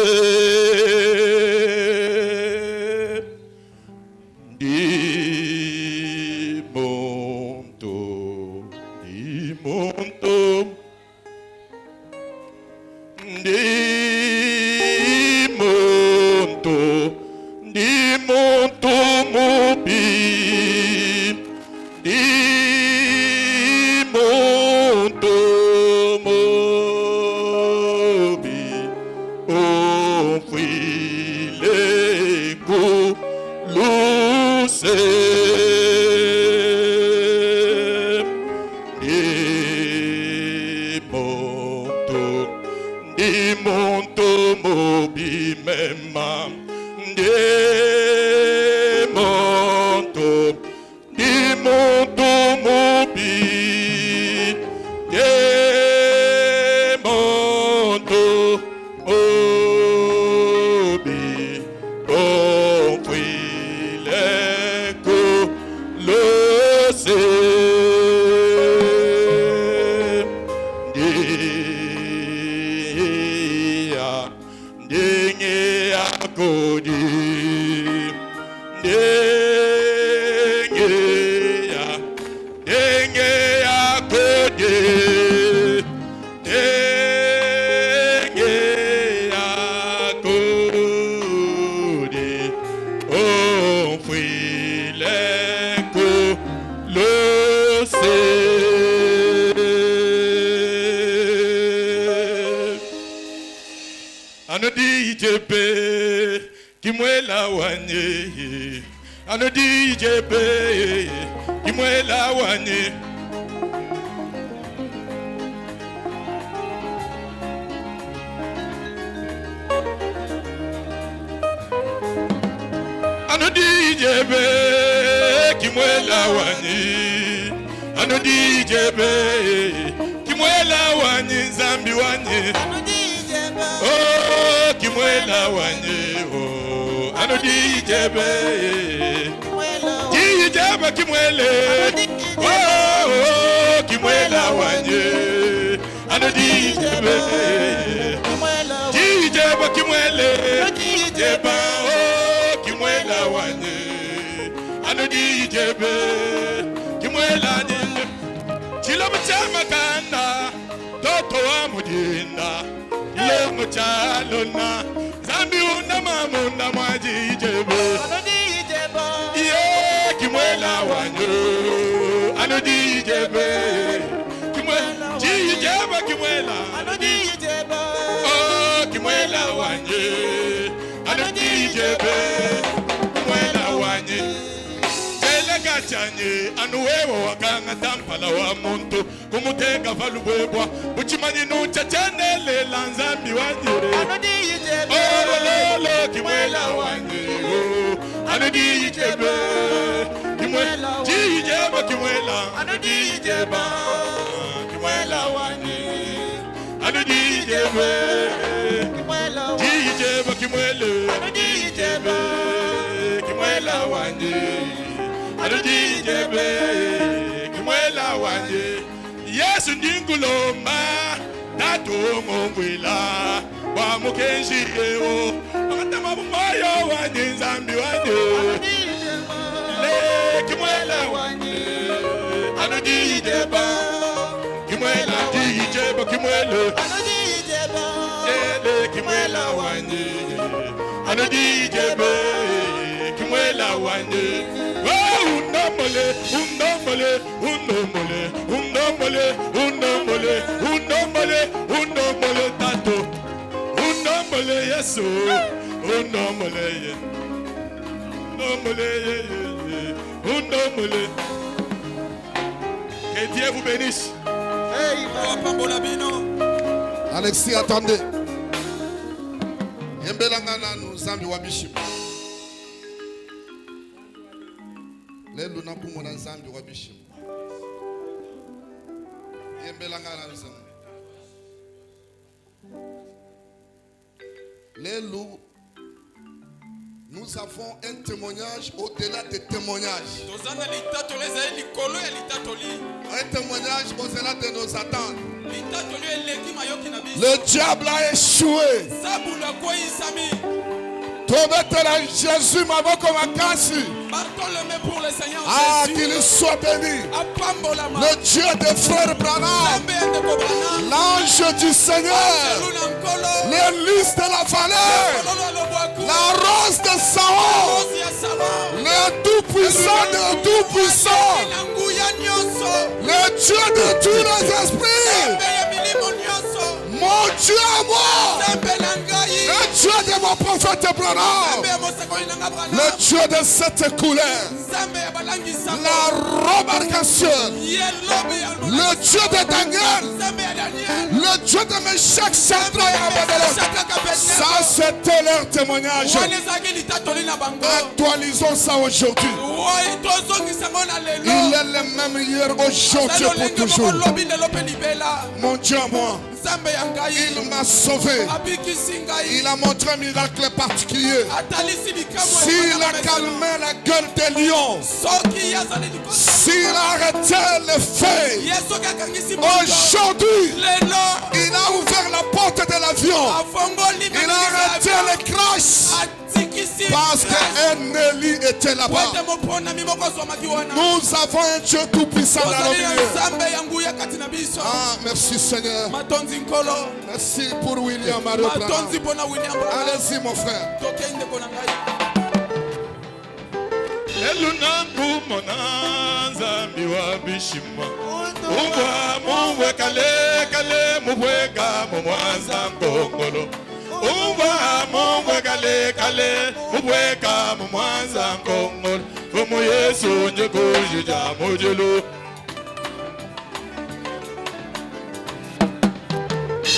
achanye anuwewo wakanga tampala wa muntu kumuteka valubwebwa buchimanyi nuchachanele lanzambi wanyere ololo kimwela wanyere anudijebe kimwela jijebe kimwela anudijebe kimwela wanyere anudijebe jijebe kimwele anudijebe kimwela wanyere anudijebe kimwela wanyere Yesu ndingulomba tatumongwila wa mukenshi ewo akatama bumayo wanye nzambi wanye le kimwela wanye anudijeba kimwela dijeba kimwele anudijeba le kimwela wanye anudijebe kimwela wanye undomole undomole undomole undomole undomole undomole undomole tato undomole yeso undomole ye undomole ye undomole. Que Dieu vous bénisse. Alexis, attendez. Yembelangana nous ambi wabishim. Lelo na kumona nzambi wabishim. Yembelangana nous ambi. Lelo, nous avons un témoignage au-delà des témoignages. Un témoignage au-delà de nos attentes. Le diable a échoué. Jésus m'a vu ah, qu'il soit béni. Le Dieu des frères Branham, l'ange du Seigneur, l'église de la vallée, la rose de Saon, le tout-puissant de tout-puissant, le Dieu de tous les esprits, mon Dieu à moi, le Dieu de mon prophète Branham, le Dieu de cette couleur, la robe arc-en-ciel, le Dieu de Daniel, le Dieu de Meshach, Shadrach et Abednego. Ça, c'était leur témoignage. Actualisons ça aujourd'hui. Il est le même hier, aujourd'hui pour toujours. Mon Dieu à moi, il m'a sauvé. Il a montré un miracle particulier. S'il a calmé la gueule des lions, s'il a arrêté les feux, aujourd'hui, il a ouvert la porte de l'avion. Il a arrêté les crashs. Parce qu'un Élie était là-bas. Nous avons un Dieu tout-puissant dans nos milieux. Ah, merci Seigneur. Merci pour William Mario. Allez-y mon frère. Elunangu monanza miwa bishima Uwa muwe kale kale muwega mumwanza ngongolo Uwa muwe kale kale muwega mumwanza ngongolo Fumu Yesu njekujija mujelu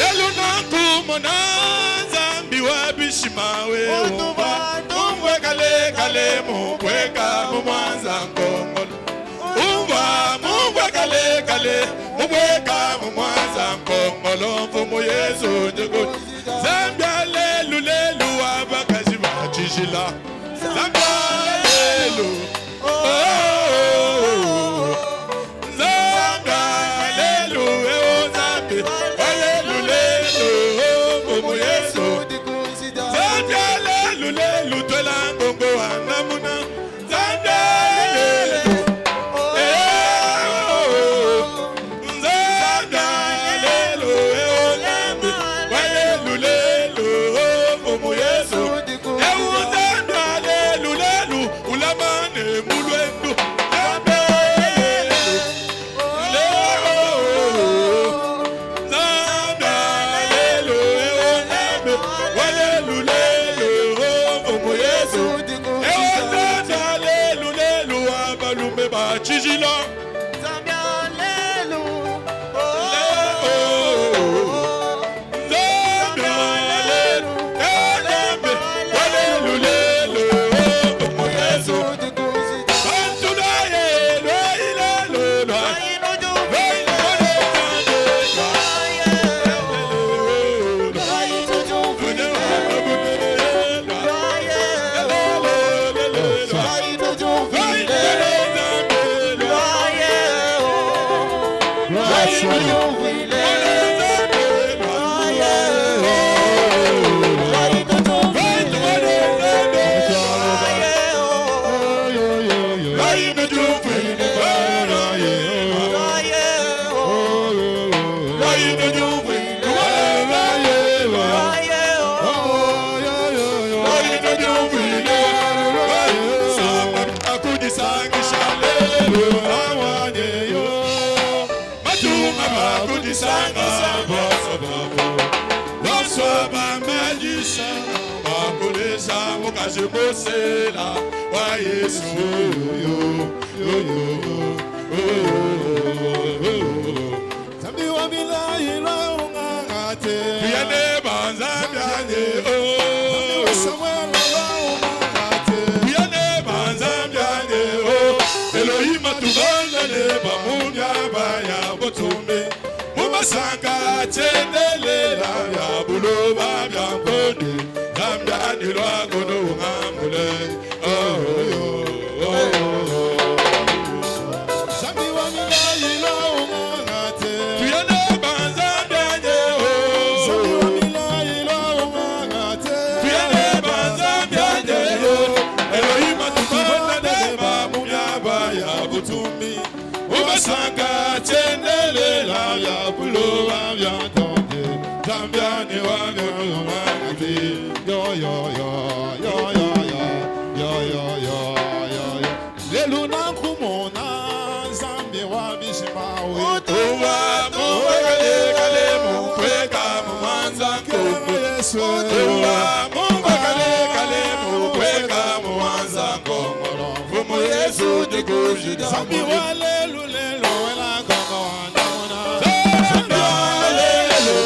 Elunangu monanza miwa bishima we Uwa muwe kale kale muwega mumwanza ngongolo Uwa muwe kale kale muwega mumwanza ngongolo Fumu Yesu njekujija Zambia lelu lelu abakaji bachishila Zambia lelu Zambia lelu Zambi Lelu lelu Fumu Yesu Zambia lelu lelu Twela ngongo anamuna Zambia lelu Zambia lelu Zambi lumbe ba chijilo Zambia lelu Mosela wa Yesu Zambi wa bilahi la ungangate Yane banzambiane Samuel la ungangate Yane banzambiane Elohim atubanga ne bamunya baya botumbe Mumasanga chendelela ya buloba bya nkode Zambiani lwago no ngamule Zambi wa milayi la ungangate Tuyane banzambiane Zambi wa milayi la ungangate Tuyane banzambiane Elohim atubanda deba munyaba ya butumbi Umasanga chendelela ya bulowa ya tonde Zambiani wago no ngamule Yo yo yo yo yo yo yo yo yo yo yo Leluna kumona Zambi wa bishimawe Utuwa muwekale kale mukweka mumanza kuku Utuwa muwekale kale mukweka mumanza kuku Fumu Yesu dikujida Zambi wa lelu lelu wela kama wanamuna Zambi wa lelu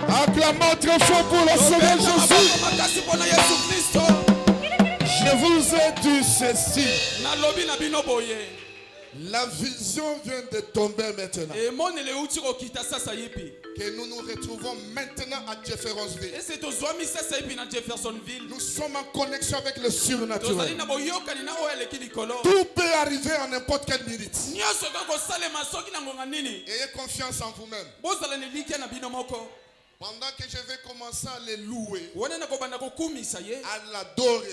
Acclamons très fort pour le Seigneur Jésus. Je vous ai dit ceci. La vision vient de tomber maintenant. Que nous nous retrouvons maintenant à Jeffersonville. Nous sommes en connexion avec le surnaturel. Tout peut arriver en n'importe quelle minute. Ayez confiance en vous-même. Pendant que je vais commencer à les louer, à l'adorer,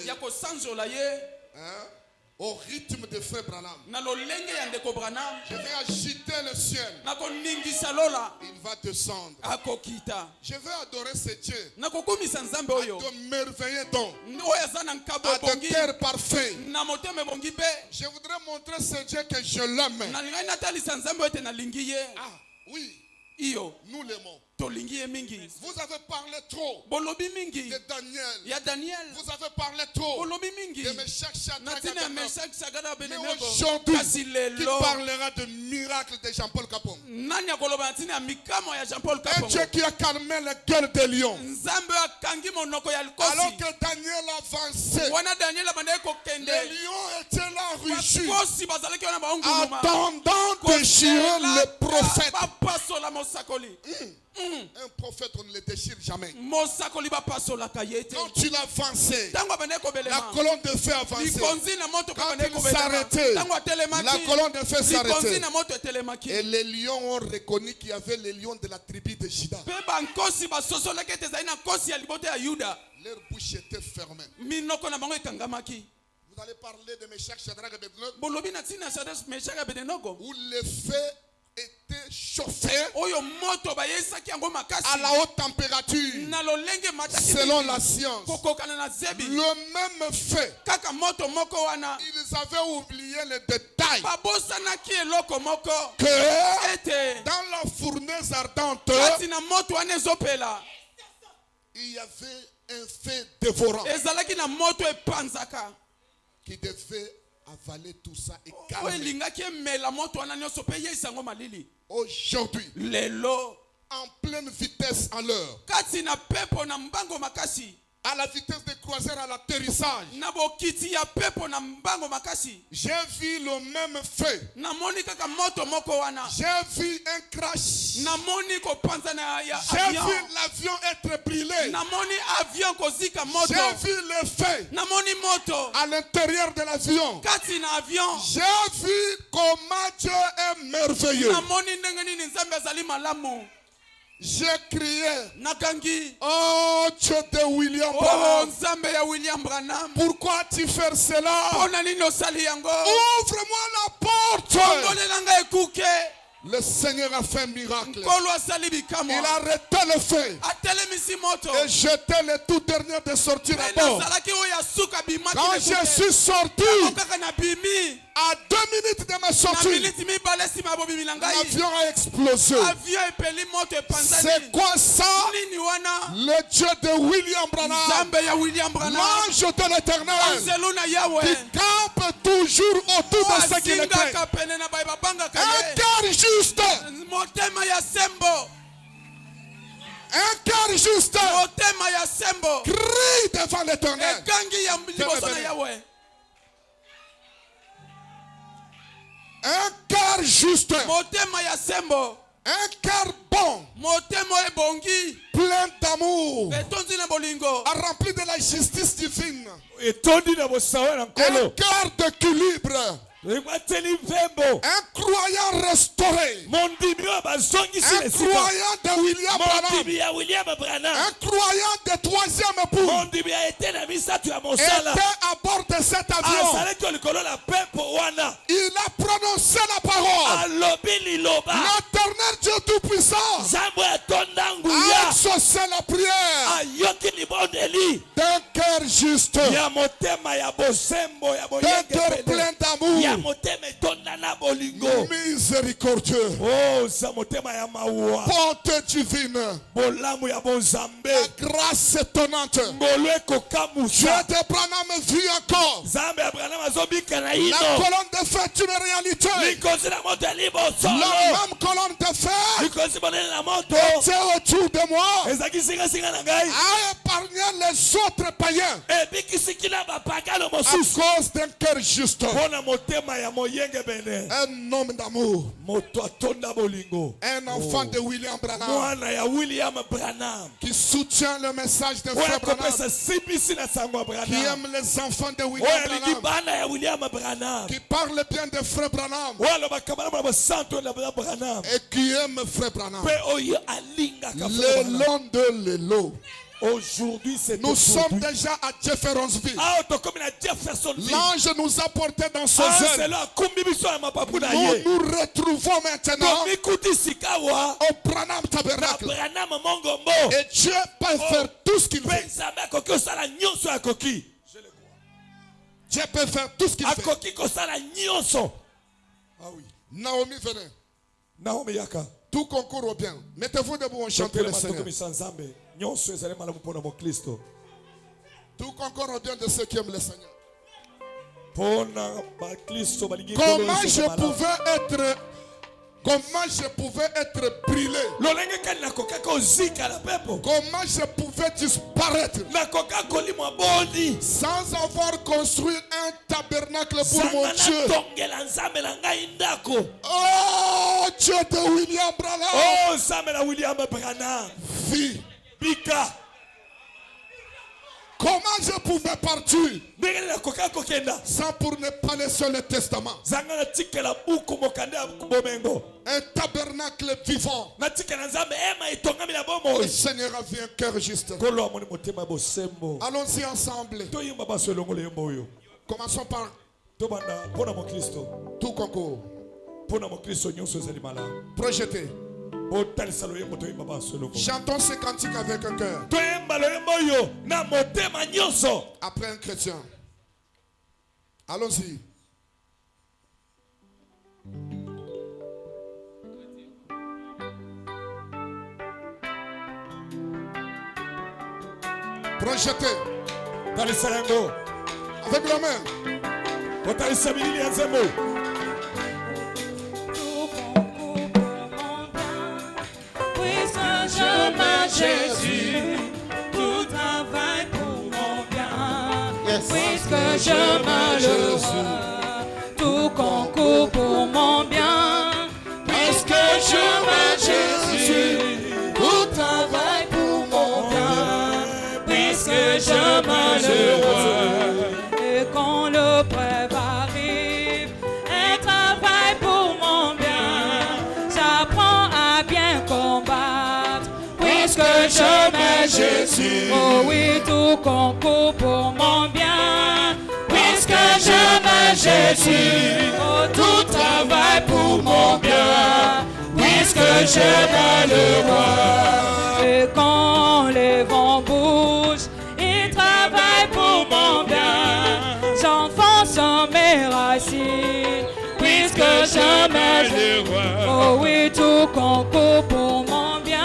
hein? Au rythme de Frère Branham. Je vais agiter le ciel. Il va descendre. Je vais adorer ce Dieu. À de merveilleux dons. À de cœur parfait. Je voudrais montrer ce Dieu que je l'aime. Ah oui. Nous l'aimons. Vous avez parlé trop de Daniel. Vous avez parlé trop de Meshach, Shadrach, Abednego. Mais aujourd'hui, qui parlera de miracles de Jean-Paul Capon? Un Dieu qui a calmé la gueule des lions. Alors que Daniel avançait, les lions étaient là rugis, attendant de déchirer le prophète. Un prophète, on ne le déchire jamais. Quand il avançait, la colonne de feu avançait. Quand il s'arrêtait, la colonne de feu s'arrêtait. Et les lions ont reconnu qu'il y avait les lions de la tribu de Juda. Leur bouche était fermée. Vous allez parler de Meshach, Shadrach, Abednego, où le feu était chauffé à la haute température selon la science. Le même feu, ils avaient oublié le détail que dans la fournaise ardente il y avait un feu dévorant qui devait avaler tout ça et calmer. Aujourd'hui, en pleine vitesse à l'heure, à la vitesse de croisière à l'atterrissage, j'ai vu le même feu. J'ai vu un crash. J'ai vu l'avion être brûlé. J'ai vu le feu à l'intérieur de l'avion. J'ai vu comment Dieu est merveilleux. J'ai crié, oh Dieu de William Branham, pourquoi tu fais cela? Ouvre-moi la porte. Le Seigneur a fait un miracle. Il a arrêté le feu et jeté les tout derniers de sortir à bord. Quand je suis sorti, à 2 minutes de ma sortie, l'avion a explosé. C'est quoi ça? Le Dieu de William Branham, l'ange de l'Éternel, qui campe toujours autour de ce qu'il était. Un cœur juste. Un cœur juste. Crie devant l'Éternel. Un cœur juste. Un cœur bon. Plein d'amour. Rempli de la justice divine. Un cœur d'équilibre. Un croyant restauré. Un croyant de William Branham. Un croyant de troisième époux était à bord de cet avion. Il a prononcé la parole. L'Éternel Dieu Tout-Puissant a exaucé la prière d'un cœur juste, d'un cœur plein d'amour, miséricordieux, bonté divine, la grâce étonnante. Dieu de Branham vit encore. La colonne de feu est une réalité. La même colonne de feu était autour de moi a épargné les autres païens à cause d'un cœur juste. Un homme d'amour, un enfant de William Branham qui soutient le message de Frère Branham, qui aime les enfants de William Branham, qui parle bien de Frère Branham et qui aime Frère Branham. Le long de l'élo, Aujourd'hui, c'est nous sommes déjà à Jeffersonville. L'ange nous a portés dans son œuvre. Nous nous retrouvons maintenant au Branham Tabernacle. Et Dieu peut faire tout ce qu'il veut. Dieu peut faire tout ce qu'il veut. Ah oui. Naomi, venez. Naomi Yaka. Tout concourt au bien. Mettez-vous debout, on chante pour le Seigneur. Tout concourt au bien de ceux qui aiment le Seigneur. Comment je pouvais être brûlé? Comment je pouvais disparaître sans avoir construit un tabernacle pour mon Dieu? Oh, Dieu de William Branham. Oh, Samuel William Branham. Vie. Bika. Comment je pouvais partir sans pour ne pas laisser le testament? Un tabernacle vivant. Le Seigneur a vu un cœur juste. Allons-y ensemble. Commençons par tout concours. Projeté. Chantons ce cantique avec un cœur. Après un chrétien. Allons-y. Projeté. Avec la main. Jésus, tout travaille pour mon bien. Yes. Puisque je malheureux, tout concourt pour mon bien. Puisque je Jésus, tout travaille pour mon bien. Puisque je malheureux, et quand le prêve arrive, un travail pour mon bien. J'apprends à bien combattre. Puisque je m'aime Jésus, oh oui, tout concourt pour mon bien. Puisque je m'aime Jésus, oh tout travaille pour mon bien. Puisque je m'aime le roi. Et quand les vents bougent, ils travaillent pour mon bien. J'enfonce mes racines. Puisque je m'aime le roi, oh oui, tout concourt pour mon bien.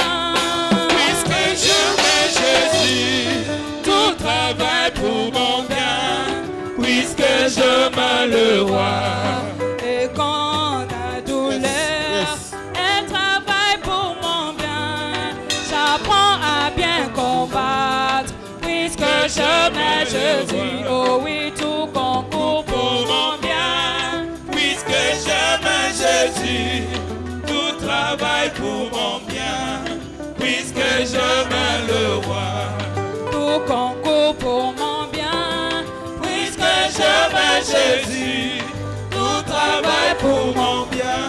Tout travaille pour mon bien, puisque je m'aime le roi. Et quand la douleur, elle travaille pour mon bien. J'apprends à bien combattre, puisque je m'aime Jésus. Oh oui, tout concourt pour mon bien, puisque je m'aime Jésus. Tout travaille pour mon bien, puisque je m'aime le roi. Tout concourt pour mon bien, puisque je m'aime Jésus. Tout travaille pour mon bien,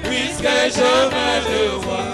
puisque je m'aime le roi.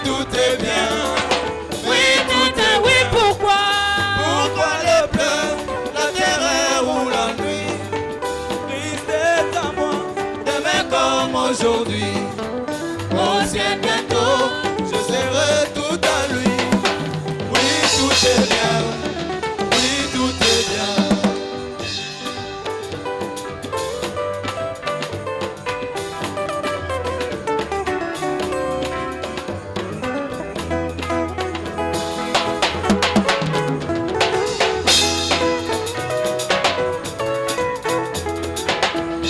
tout est bien. Oui, tout est oui, pourquoi? Pourquoi le pleurs, la terreur ou la nuit? Christ est à moi, demain comme aujourd'hui. Au ciel bientôt, je serai tout à lui. Oui, tout est bien. Oui, tout est bien.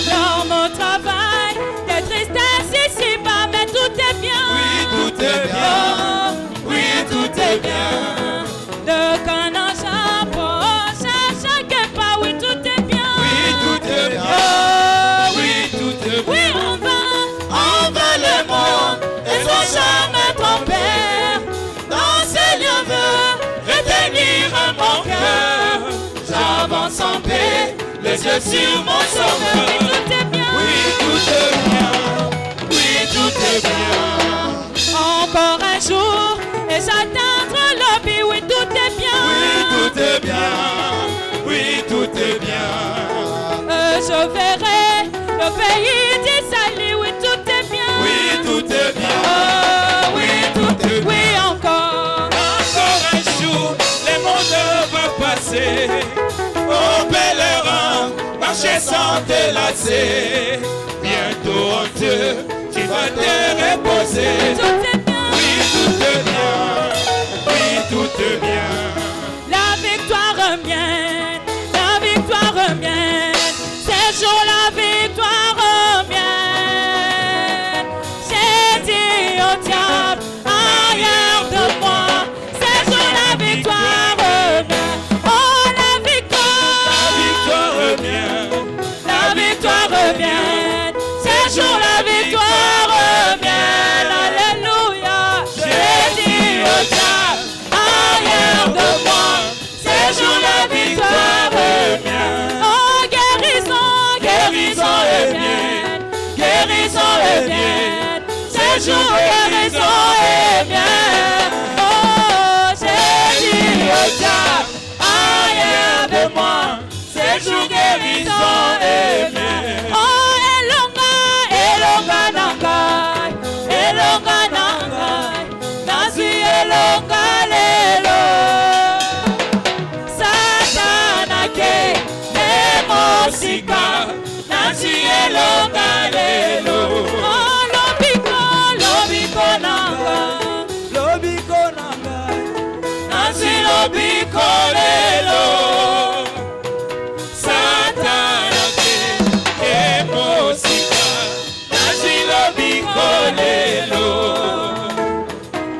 Dans mon travail, des tristesses ici-bas, mais tout est bien. Oui, tout est bien. Oui, tout est bien. De Canaan, j'approche à chaque pas, oui, tout est bien. Oui, tout est bien. Oh, Oui, tout est bien. oui, on va le monde, et sans jamais tromper. Dans ces lieux, veut retenir mon cœur. J'avance en paix, les yeux sur mon sauveur. Oui, tout est bien. Oui, tout est bien. Oui, tout est bien. Encore un jour, et j'atteindrai le but, oui, tout est bien. Oui, tout est bien. Oui, tout est bien. Je verrai le pays du salut, oui, tout est bien. Oui, tout est bien. Oh, oui, tout est bien. oui, encore. Encore un jour, le monde va passer. Ô pèlerin, marcher sans te lasser. Bientôt en Dieu, tu vas te reposer. Tout est bien. Oui, tout est bien. Oui, tout est bien. La victoire revient, la victoire revient. C'est jour la victoire revient. J'ai dit au diable, arrière de moi. C'est jour la victoire revient. Oh, la victoire. La victoire revient. La victoire revient. C'est jour la victoire revient. Alléluia. J'ai dit au diable, arrière de moi. C'est jour la victoire revient. Oh, guérison, guérison revient. Guérison revient. C'est jour guérison revient. Oh, j'ai dit au diable, arrière de moi. C'est jour guérison revient. Oh, elonga nangai, elonga nangai, nazi elonga lelo. Satana ke nemosika, nazi elonga lelo. Oh, lobiko nangai, lobiko nangai, nazi lobiko lelo. Satana ke mosika, nazilo bikolelo.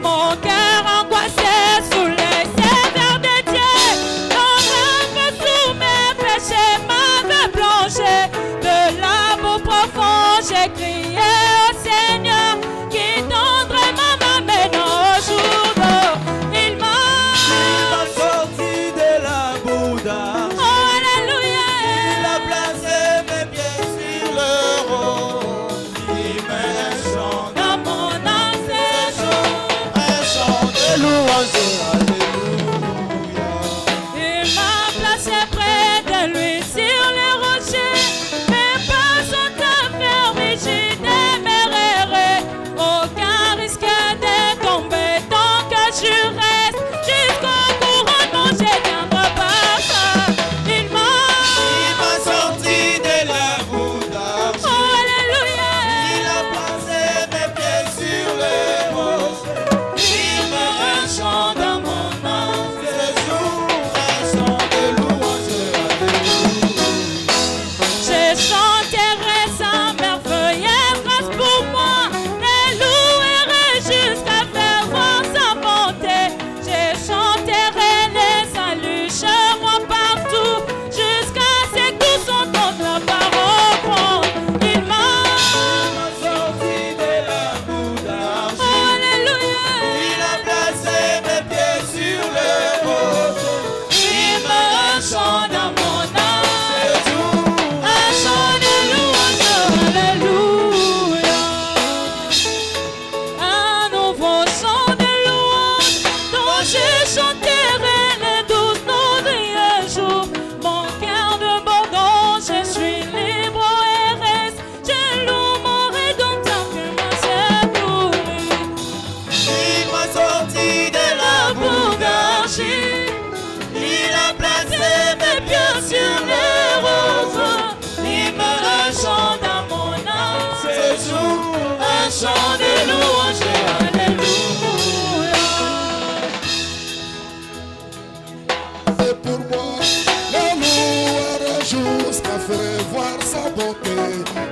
Mon cœur angoissé sous les sévères de Dieu, mon rêve sous mes péchés m'avait plongé. De l'amour profond, j'ai crié au Seigneur, qui tendrement m'amène au jour d'or. Il m'a sorti de la Bouddha. Oh, alléluia. Il a placé mes pieds sur le rond. Il me chante Dans mon ancêtre, un chant de louange. Alléluia. il m'a placé près de lui sur les rochers. Mes pas sont affermis, j'y démérerai. Aucun risque de tomber tant que je reste. Jusqu'au couronnement, j'éteindrai pas ça. Il m'a sorti de la Bouddha. Oh, alléluia. Il a placé mes pieds sur le rocher. Il me chante m'a sorti de la boue d'argile. Il a placé mes pieds sur les roses. Il me chante dans mon âme. Ce jour, un chant de louange. Alléluia. C'est pour moi le loueur jusqu'à faire voir sa beauté.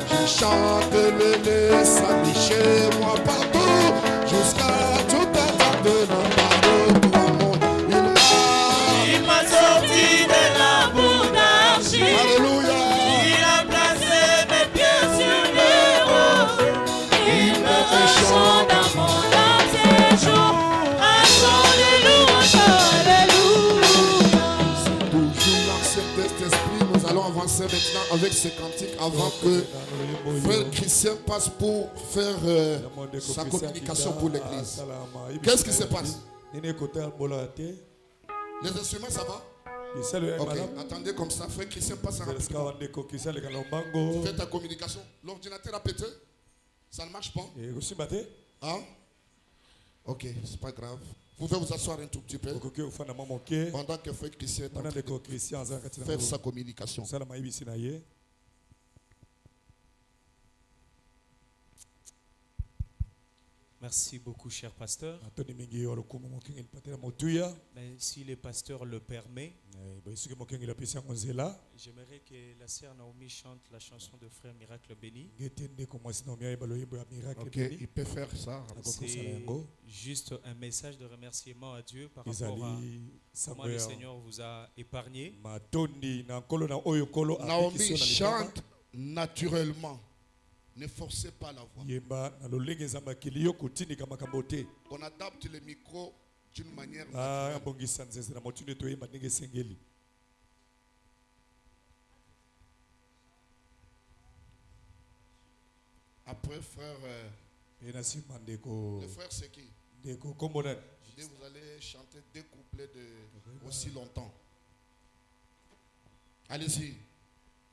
Je chante le salut chez moi partout, jusqu'à tout attendre de la parole pour amour. Il m'a sorti de la boue d'argile. Alléluia. Il a placé mes pieds sur les roses. Il me chante dans mon âme ces jours. Un chant de louange. Alléluia. Toujours l'accepter cet esprit, nous allons avancer maintenant avec ce cantique avant que Frère Christian passe pour faire sa communication pour l'église. Qu'est-ce qui se passe? Les instruments, ça va? Ok, attendez comme ça. Frère Christian passe rapidement. Fais ta communication. L'ordinateur a pété? Ça ne marche pas? Hein? Ok, c'est pas grave. Vous pouvez vous asseoir un tout petit peu pendant que Frère Christian est en train de faire sa communication. Merci beaucoup, cher pasteur. Mais si le pasteur le permet, j'aimerais que la sœur Naomi chante la chanson de Frère Miracle Béni. Ok, il peut faire ça. C'est juste un message de remerciement à Dieu par rapport à comment le Seigneur vous a épargné. Naomi chante naturellement. Ne forcez pas la voix. On adapte le micro d'une manière naturelle. Après, frère, le frère c'est qui? Vous allez chanter 2 couplets de aussi longtemps. Allez-y.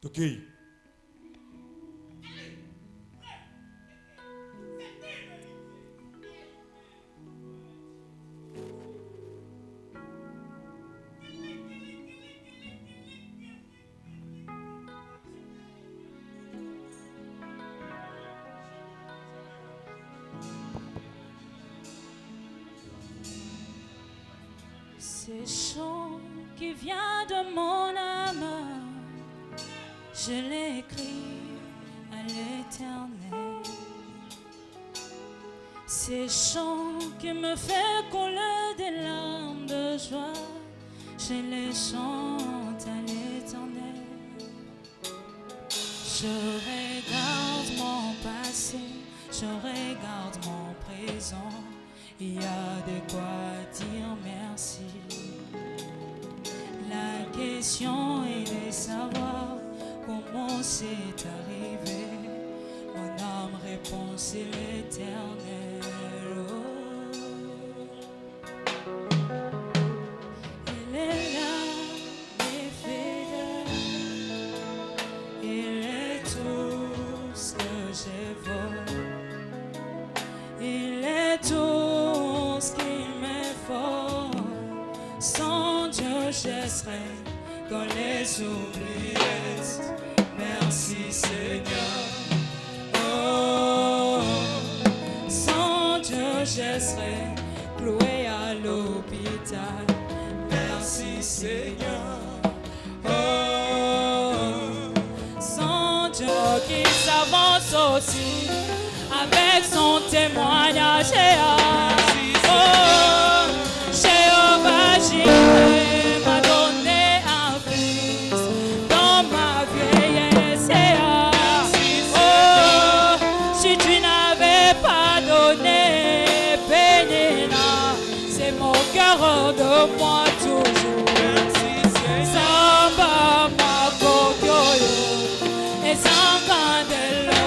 Okay. Ce chant qui vient de mon âme, je l'ai écrit à l'Éternel. Ce chant qui me fait couler des larmes de joie, je les chante à l'Éternel. Je regarde mon passé, je regarde mon présent. Il y a de quoi dire merci. La question est de savoir comment c'est arrivé. Mon âme répond c'est l'Éternel. Il est là, il est fidèle. Il est tout ce que j'ai volé. Il est tout ce qu'il me faut. Sans Dieu, je serai dans les oubliettes. Merci Seigneur. Oh, sans Dieu, je serai cloué à l'hôpital. Merci Seigneur. Oh, sans Dieu qui s'avance aussi avec son témoignage. Oh, Jéhovah Jireh m'a donné un fils dans ma vieillesse. Oh, si tu n'avais pas donné Pénina, c'est mon cœur hors de moi toujours. Samba ma kokoyo et samba de l'eau.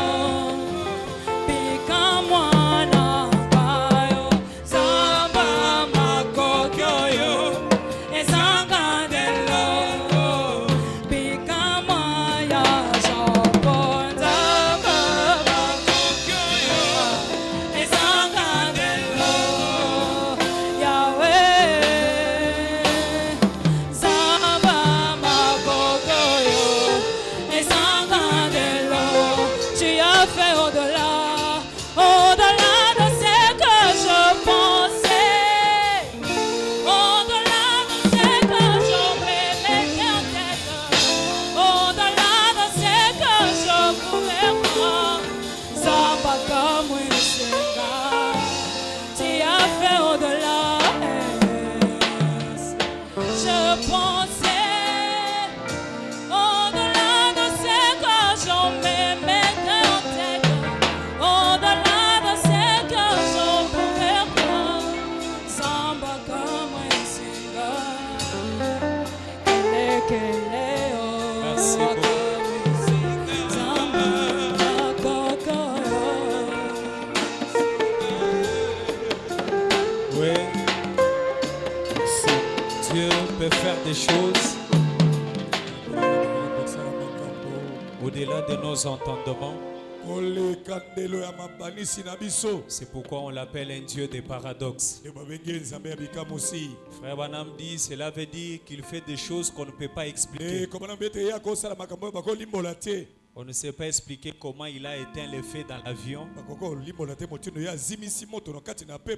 Dieu peut faire des choses au-delà de nos entendements. C'est pourquoi on l'appelle un Dieu des paradoxes. Frère Branham dit, cela veut dire qu'il fait des choses qu'on ne peut pas expliquer. On ne sait pas expliquer comment il a éteint le feu dans l'avion,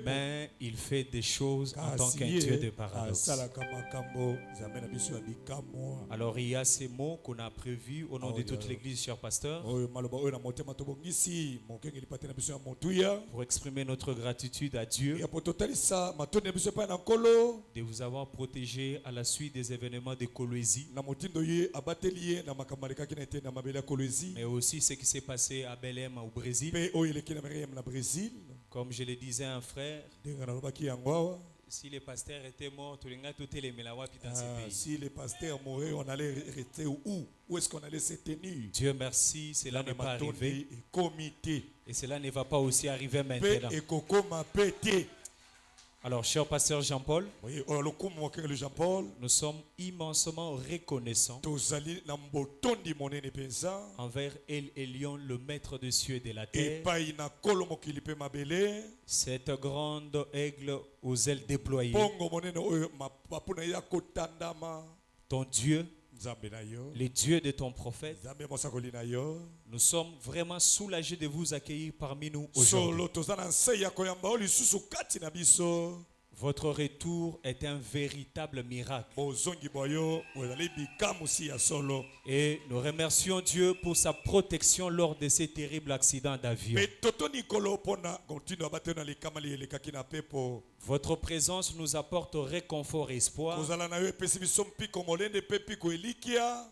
mais il fait des choses en tant qu'un Dieu de paradoxes. Alors il y a ces mots qu'on a prévus au nom de toute l'église, cher pasteur, pour exprimer notre gratitude à Dieu de vous avoir protégé à la suite des événements de Kolwezi, mais aussi ce qui s'est passé à Belém au Brésil. Comme je le disais à un frère, si les pasteurs étaient morts, si les pasteurs mouraient, on allait rester où? Où est-ce qu'on allait se tenir? Dieu merci, cela n'est pas arrivé. Et cela ne va pas aussi arriver maintenant. Alors, cher pasteur Jean-Paul, nous sommes immensément reconnaissants envers El Elyon, le maître des cieux et de la terre, cette grande aigle aux ailes déployées, ton Dieu, les dieux de ton prophète. Nous sommes vraiment soulagés de vous accueillir parmi nous aujourd'hui. Votre retour est un véritable miracle. Et nous remercions Dieu pour sa protection lors de ces terribles accidents d'avion. Votre présence nous apporte réconfort et espoir.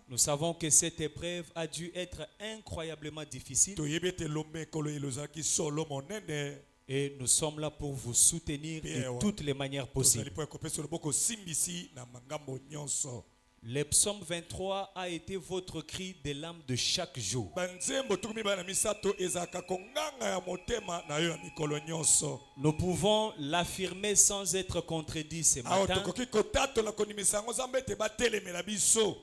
Nous savons que cette épreuve a dû être incroyablement difficile. Et nous sommes là pour vous soutenir de toutes les manières possibles. Le psaume 23 a été votre cri de l'âme de chaque jour. Nous pouvons l'affirmer sans être contredits ce matin.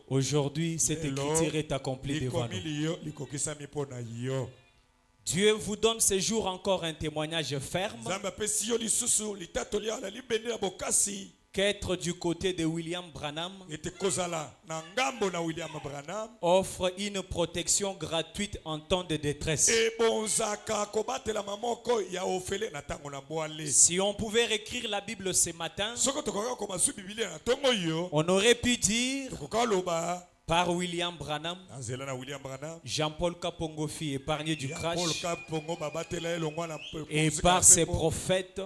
Aujourd'hui, cette écriture est accomplie devant nous. Dieu vous donne ce jour encore un témoignage ferme qu'être du côté de William Branham offre une protection gratuite en temps de détresse. Si on pouvait réécrire la Bible ce matin, on aurait pu dire par William Branham, Jean-Paul Kapongofi épargné du crash, et par ses prophètes,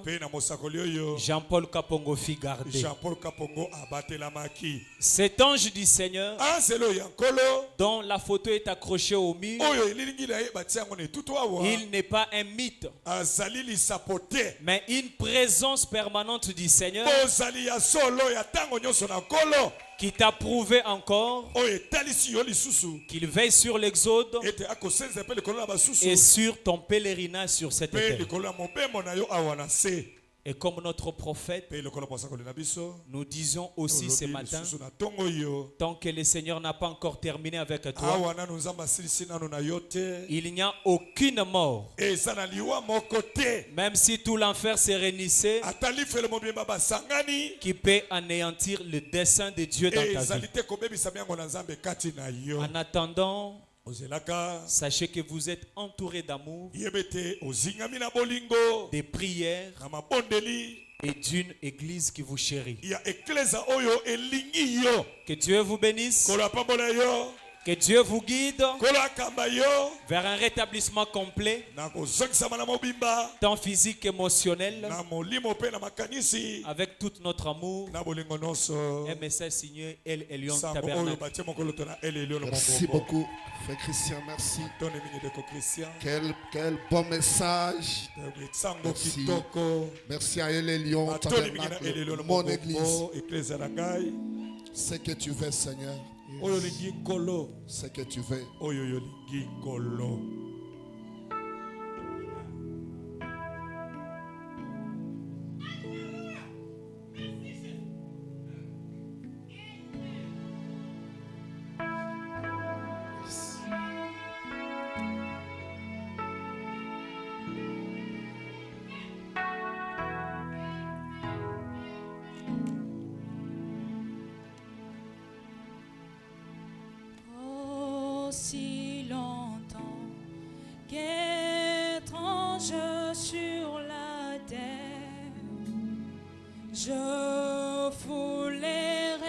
Jean-Paul Kapongofi gardé. Cet ange du Seigneur, dont la photo est accrochée au mur, il n'est pas un mythe, mais une présence permanente du Seigneur qui t'a prouvé encore qu'il veille sur l'exode et sur ton pélerinage sur cette terre. Et comme notre prophète, nous disons aussi ce matin, tant que le Seigneur n'a pas encore terminé avec toi, il n'y a aucune mort. Même si tout l'enfer se réunissait, qui peut anéantir le dessein de Dieu dans ta vie. En attendant, sachez que vous êtes entouré d'amour, des prières et d'une église qui vous chérit. Que Dieu vous bénisse. Que Dieu vous guide vers un rétablissement complet, tant physique qu'émotionnel, avec tout notre amour. Un message signé El Elyon Tabernacle. Merci beaucoup, frère Christian, merci. Quel bon message. Merci. Merci à El Elyon Tabernacle, mon église. Ce que tu veux, Seigneur. Ce que tu veux. aussi longtemps qu'étrange sur la terre, je foulerai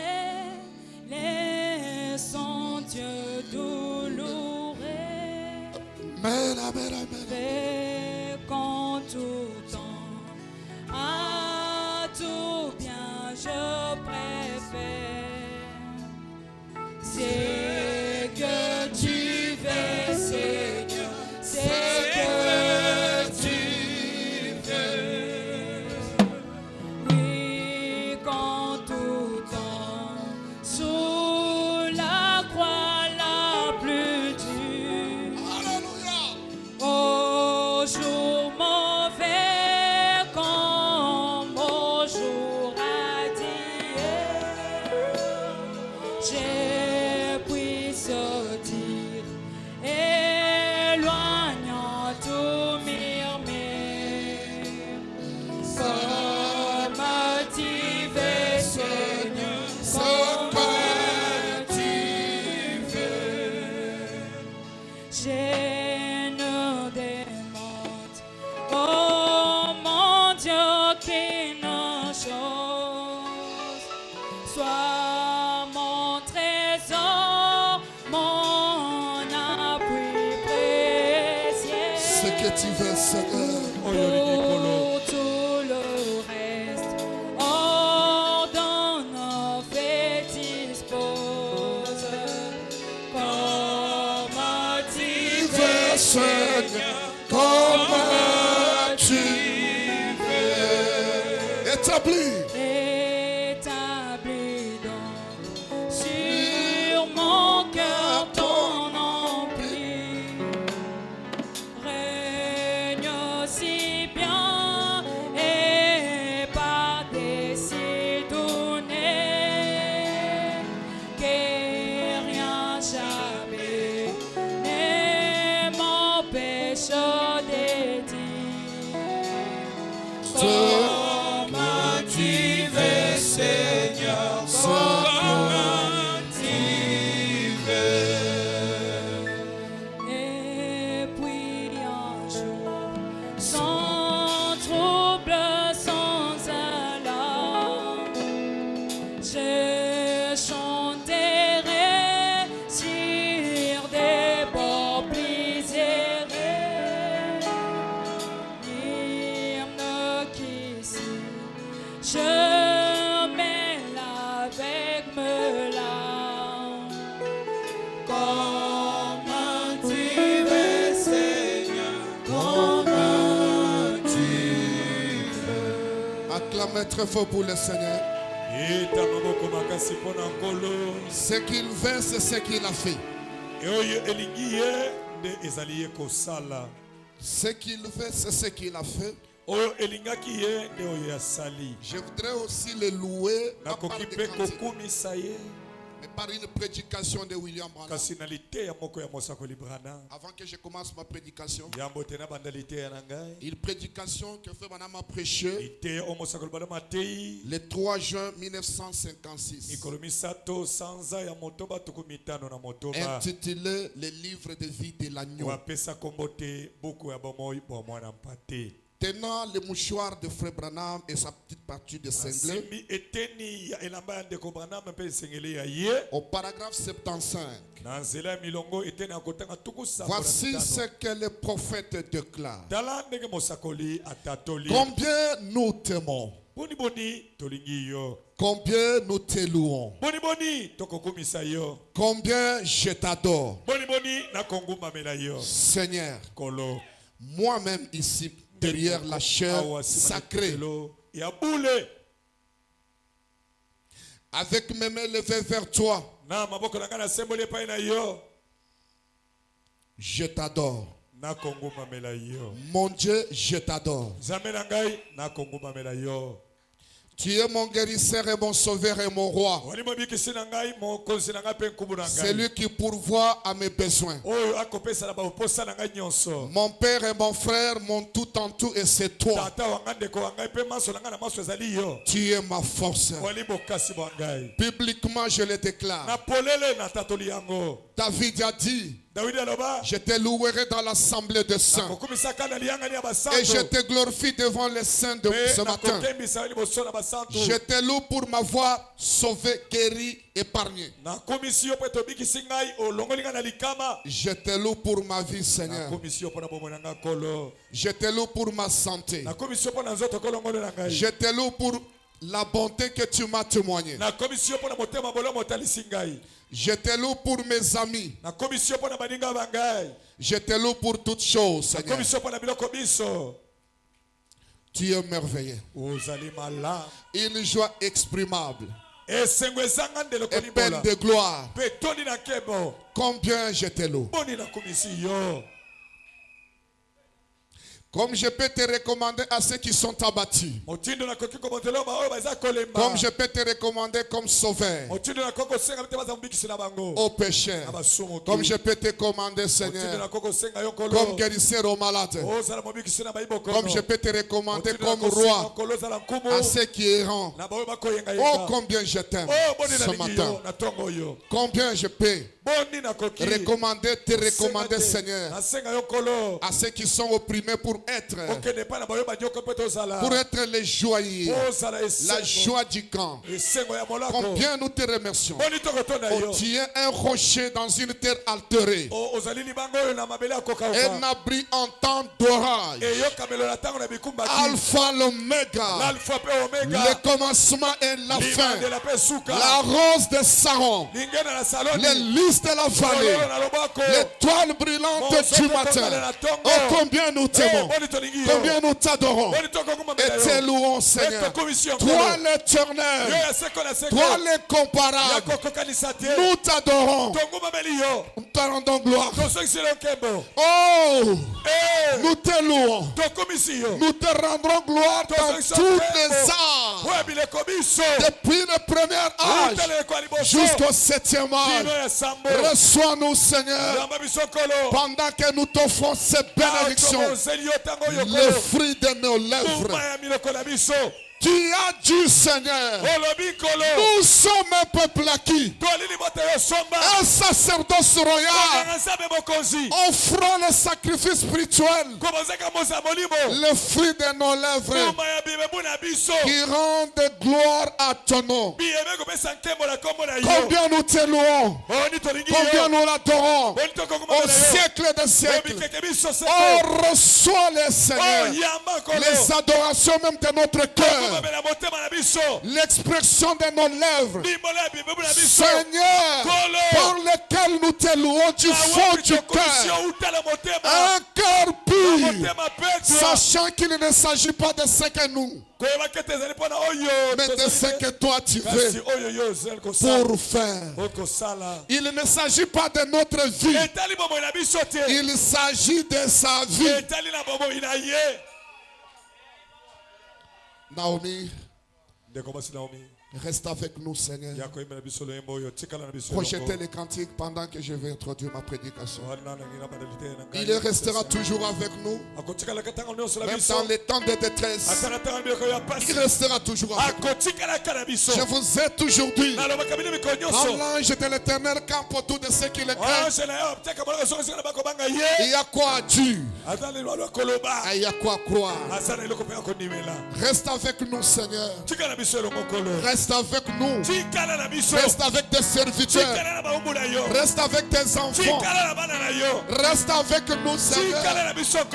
les sentiers douloureux. Mais qu'en tout temps, à tout bien je préfère, c'est que tu veux, Seigneur, c'est que tu veux. Oui, qu'en tout temps, sous la croix la plus dure, au jour mauvais comme au jour radieux, j'ai pu sortir, éloignant tout murmure. Comme tu veux, Seigneur, comme tu veux. Je ne demande, oh mon Dieu, qu'une chose, sois mon trésor, mon appui précieux. Ce que tu veux, Seigneur. Pour tout le reste, ordonne, fais, dispose. Comme tu veux, Seigneur, Comme tu veux. Établis. établis donc sur mon cœur ton empire. Règne si bien et par-dessus donné que rien jamais ne m'empêche de dire comme tu veux, Seigneur, comme tu veux. Et puis un jour, sans trouble, sans alarme, je chanterai sur des bords plus aérés, l'hymne qui signe, je mêle avec mes larmes. Comme tu veux, Seigneur, comme tu veux. Acclamez très fort pour le Seigneur. Ce qu'il veut, c'est ce qu'il a fait. Ce qu'il veut, c'est ce qu'il a fait. Je voudrais aussi le louer, pas par des cantiques, mais par une prédication de William Branham. Avant que je commence ma prédication, une prédication que Frère Branham a prêchée le 3 juin 1956, intitulée Le livre de vie de l'agneau. Tenant le mouchoir de Frère Branham et sa petite partie de cinglé, au paragraphe 75, voici ce que le prophète déclare. Combien nous t'aimons, combien nous te louons, combien je t'adore, Seigneur. Moi-même ici, derrière la chair sacrée, avec mes mains levées vers toi, je t'adore. Mon Dieu, je t'adore. Tu es mon guérisseur et mon sauveur et mon roi. C'est lui qui pourvoit à mes besoins. Mon père et mon frère, mon tout en tout, et c'est toi. Tu es ma force. Publiquement, je le déclare. David a dit, je te louerai dans l'assemblée de saints et je te glorifie devant les saints de ce matin. Je te loue pour m'avoir sauvé, guéri, épargné. Je te loue pour ma vie, Seigneur. Je te loue pour ma santé. Je te loue pour la bonté que tu m'as témoignée. Je te loue pour mes amis. Je te loue pour toutes choses, Seigneur. Tu es merveilleux. Une joie exprimable. Et pleine de gloire. Combien je te loue. Comme je peux te recommander à ceux qui sont abattus. Comme je peux te recommander comme sauveur aux pécheurs. Comme je peux te commander, Seigneur, comme guérisseur aux malades. Comme je peux te recommander comme roi à ceux qui errant. Oh, combien je t'aime ce matin. Combien je peux te recommander, Seigneur, à ceux qui sont opprimés pour être les joyeux, la joie du camp. Combien nous te remercions. Oh, tu es un rocher dans une terre altérée, un abri en temps d'orage, Alpha l'Oméga, le commencement et la fin, la rose de Saron, les lys de la vallée, l'étoile brillante du matin. Oh, combien nous t'aimons. Combien nous t'adorons et te louons, Seigneur. Toi l'éternel, toi l'incomparable, nous t'adorons, nous te rendons gloire. Oh, nous te louons, nous te rendrons gloire dans toutes les arts, depuis le premier âge jusqu'au 7e âge. Reçois-nous, Seigneur, pendant que nous t'offrons ces bénédictions, le fruit de nos lèvres. Tu as dit, Seigneur, nous sommes un peuple acquis, un sacerdoce royal, offrant le sacrifice spirituel, le fruit de nos lèvres, qui rendent gloire à ton nom. Combien nous te louons, combien nous l'adorons, au siècle des siècles. Oh, reçois-les, Seigneur, les adorations même de notre cœur, l'expression de nos lèvres, Seigneur, par lequel nous te louons du fond du cœur, un cœur pur, sachant qu'il ne s'agit pas de ce que nous, mais de ce que toi tu veux pour faire. Il ne s'agit pas de notre vie, il s'agit de sa vie. Naomi, reste avec nous, Seigneur. Projetez les cantiques pendant que je vais introduire ma prédication. Il restera toujours avec nous, même dans les temps de détresse. Il restera toujours avec nous. Je vous ai toujours dit, l'ange de l'Éternel campe autour de ceux qui le craignent. Il y a quoi à dire, il y a quoi à croire. Reste avec nous, Seigneur. Reste avec nous. Reste avec tes serviteurs. Reste avec tes enfants. Reste avec nous, Seigneur.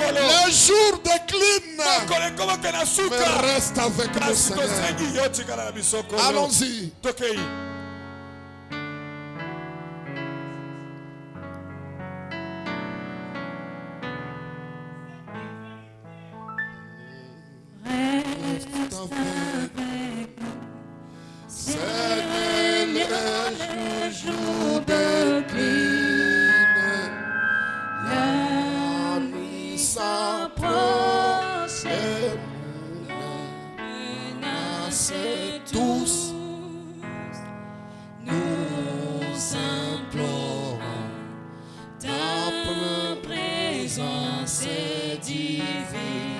Le jour décline, mais reste avec nous, Seigneur. Allons-y. Say tous, nous implorons ta présence divine.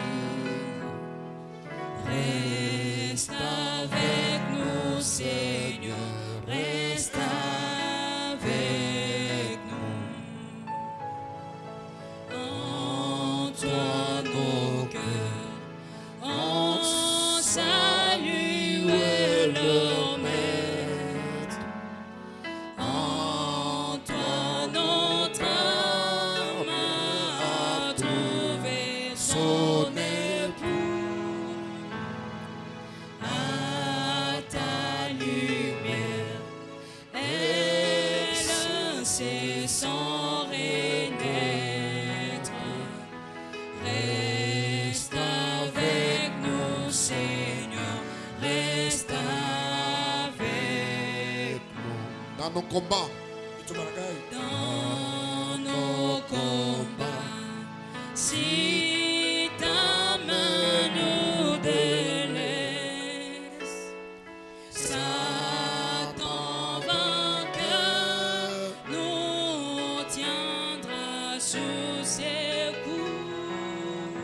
Reste avec nous, Seigneur, reste avec nous. En toi nos cœurs ont salué leur maître. En toi notre âme a trouvé son époux. À ta lumière, elle incessant renaître. Reste avec nous, Seigneur, reste avec nous. Dans nos combats, Dans nos combats, si ta main nous délaisse, Satan vainqueur nous tiendra sous ses coups.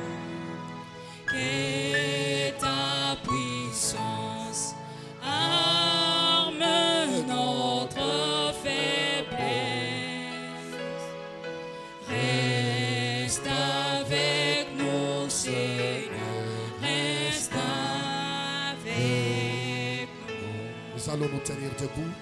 Que ta puissance arme notre faiblesse. Reste avec nous, Seigneur, reste avec nous. nous allons nous tenir debout.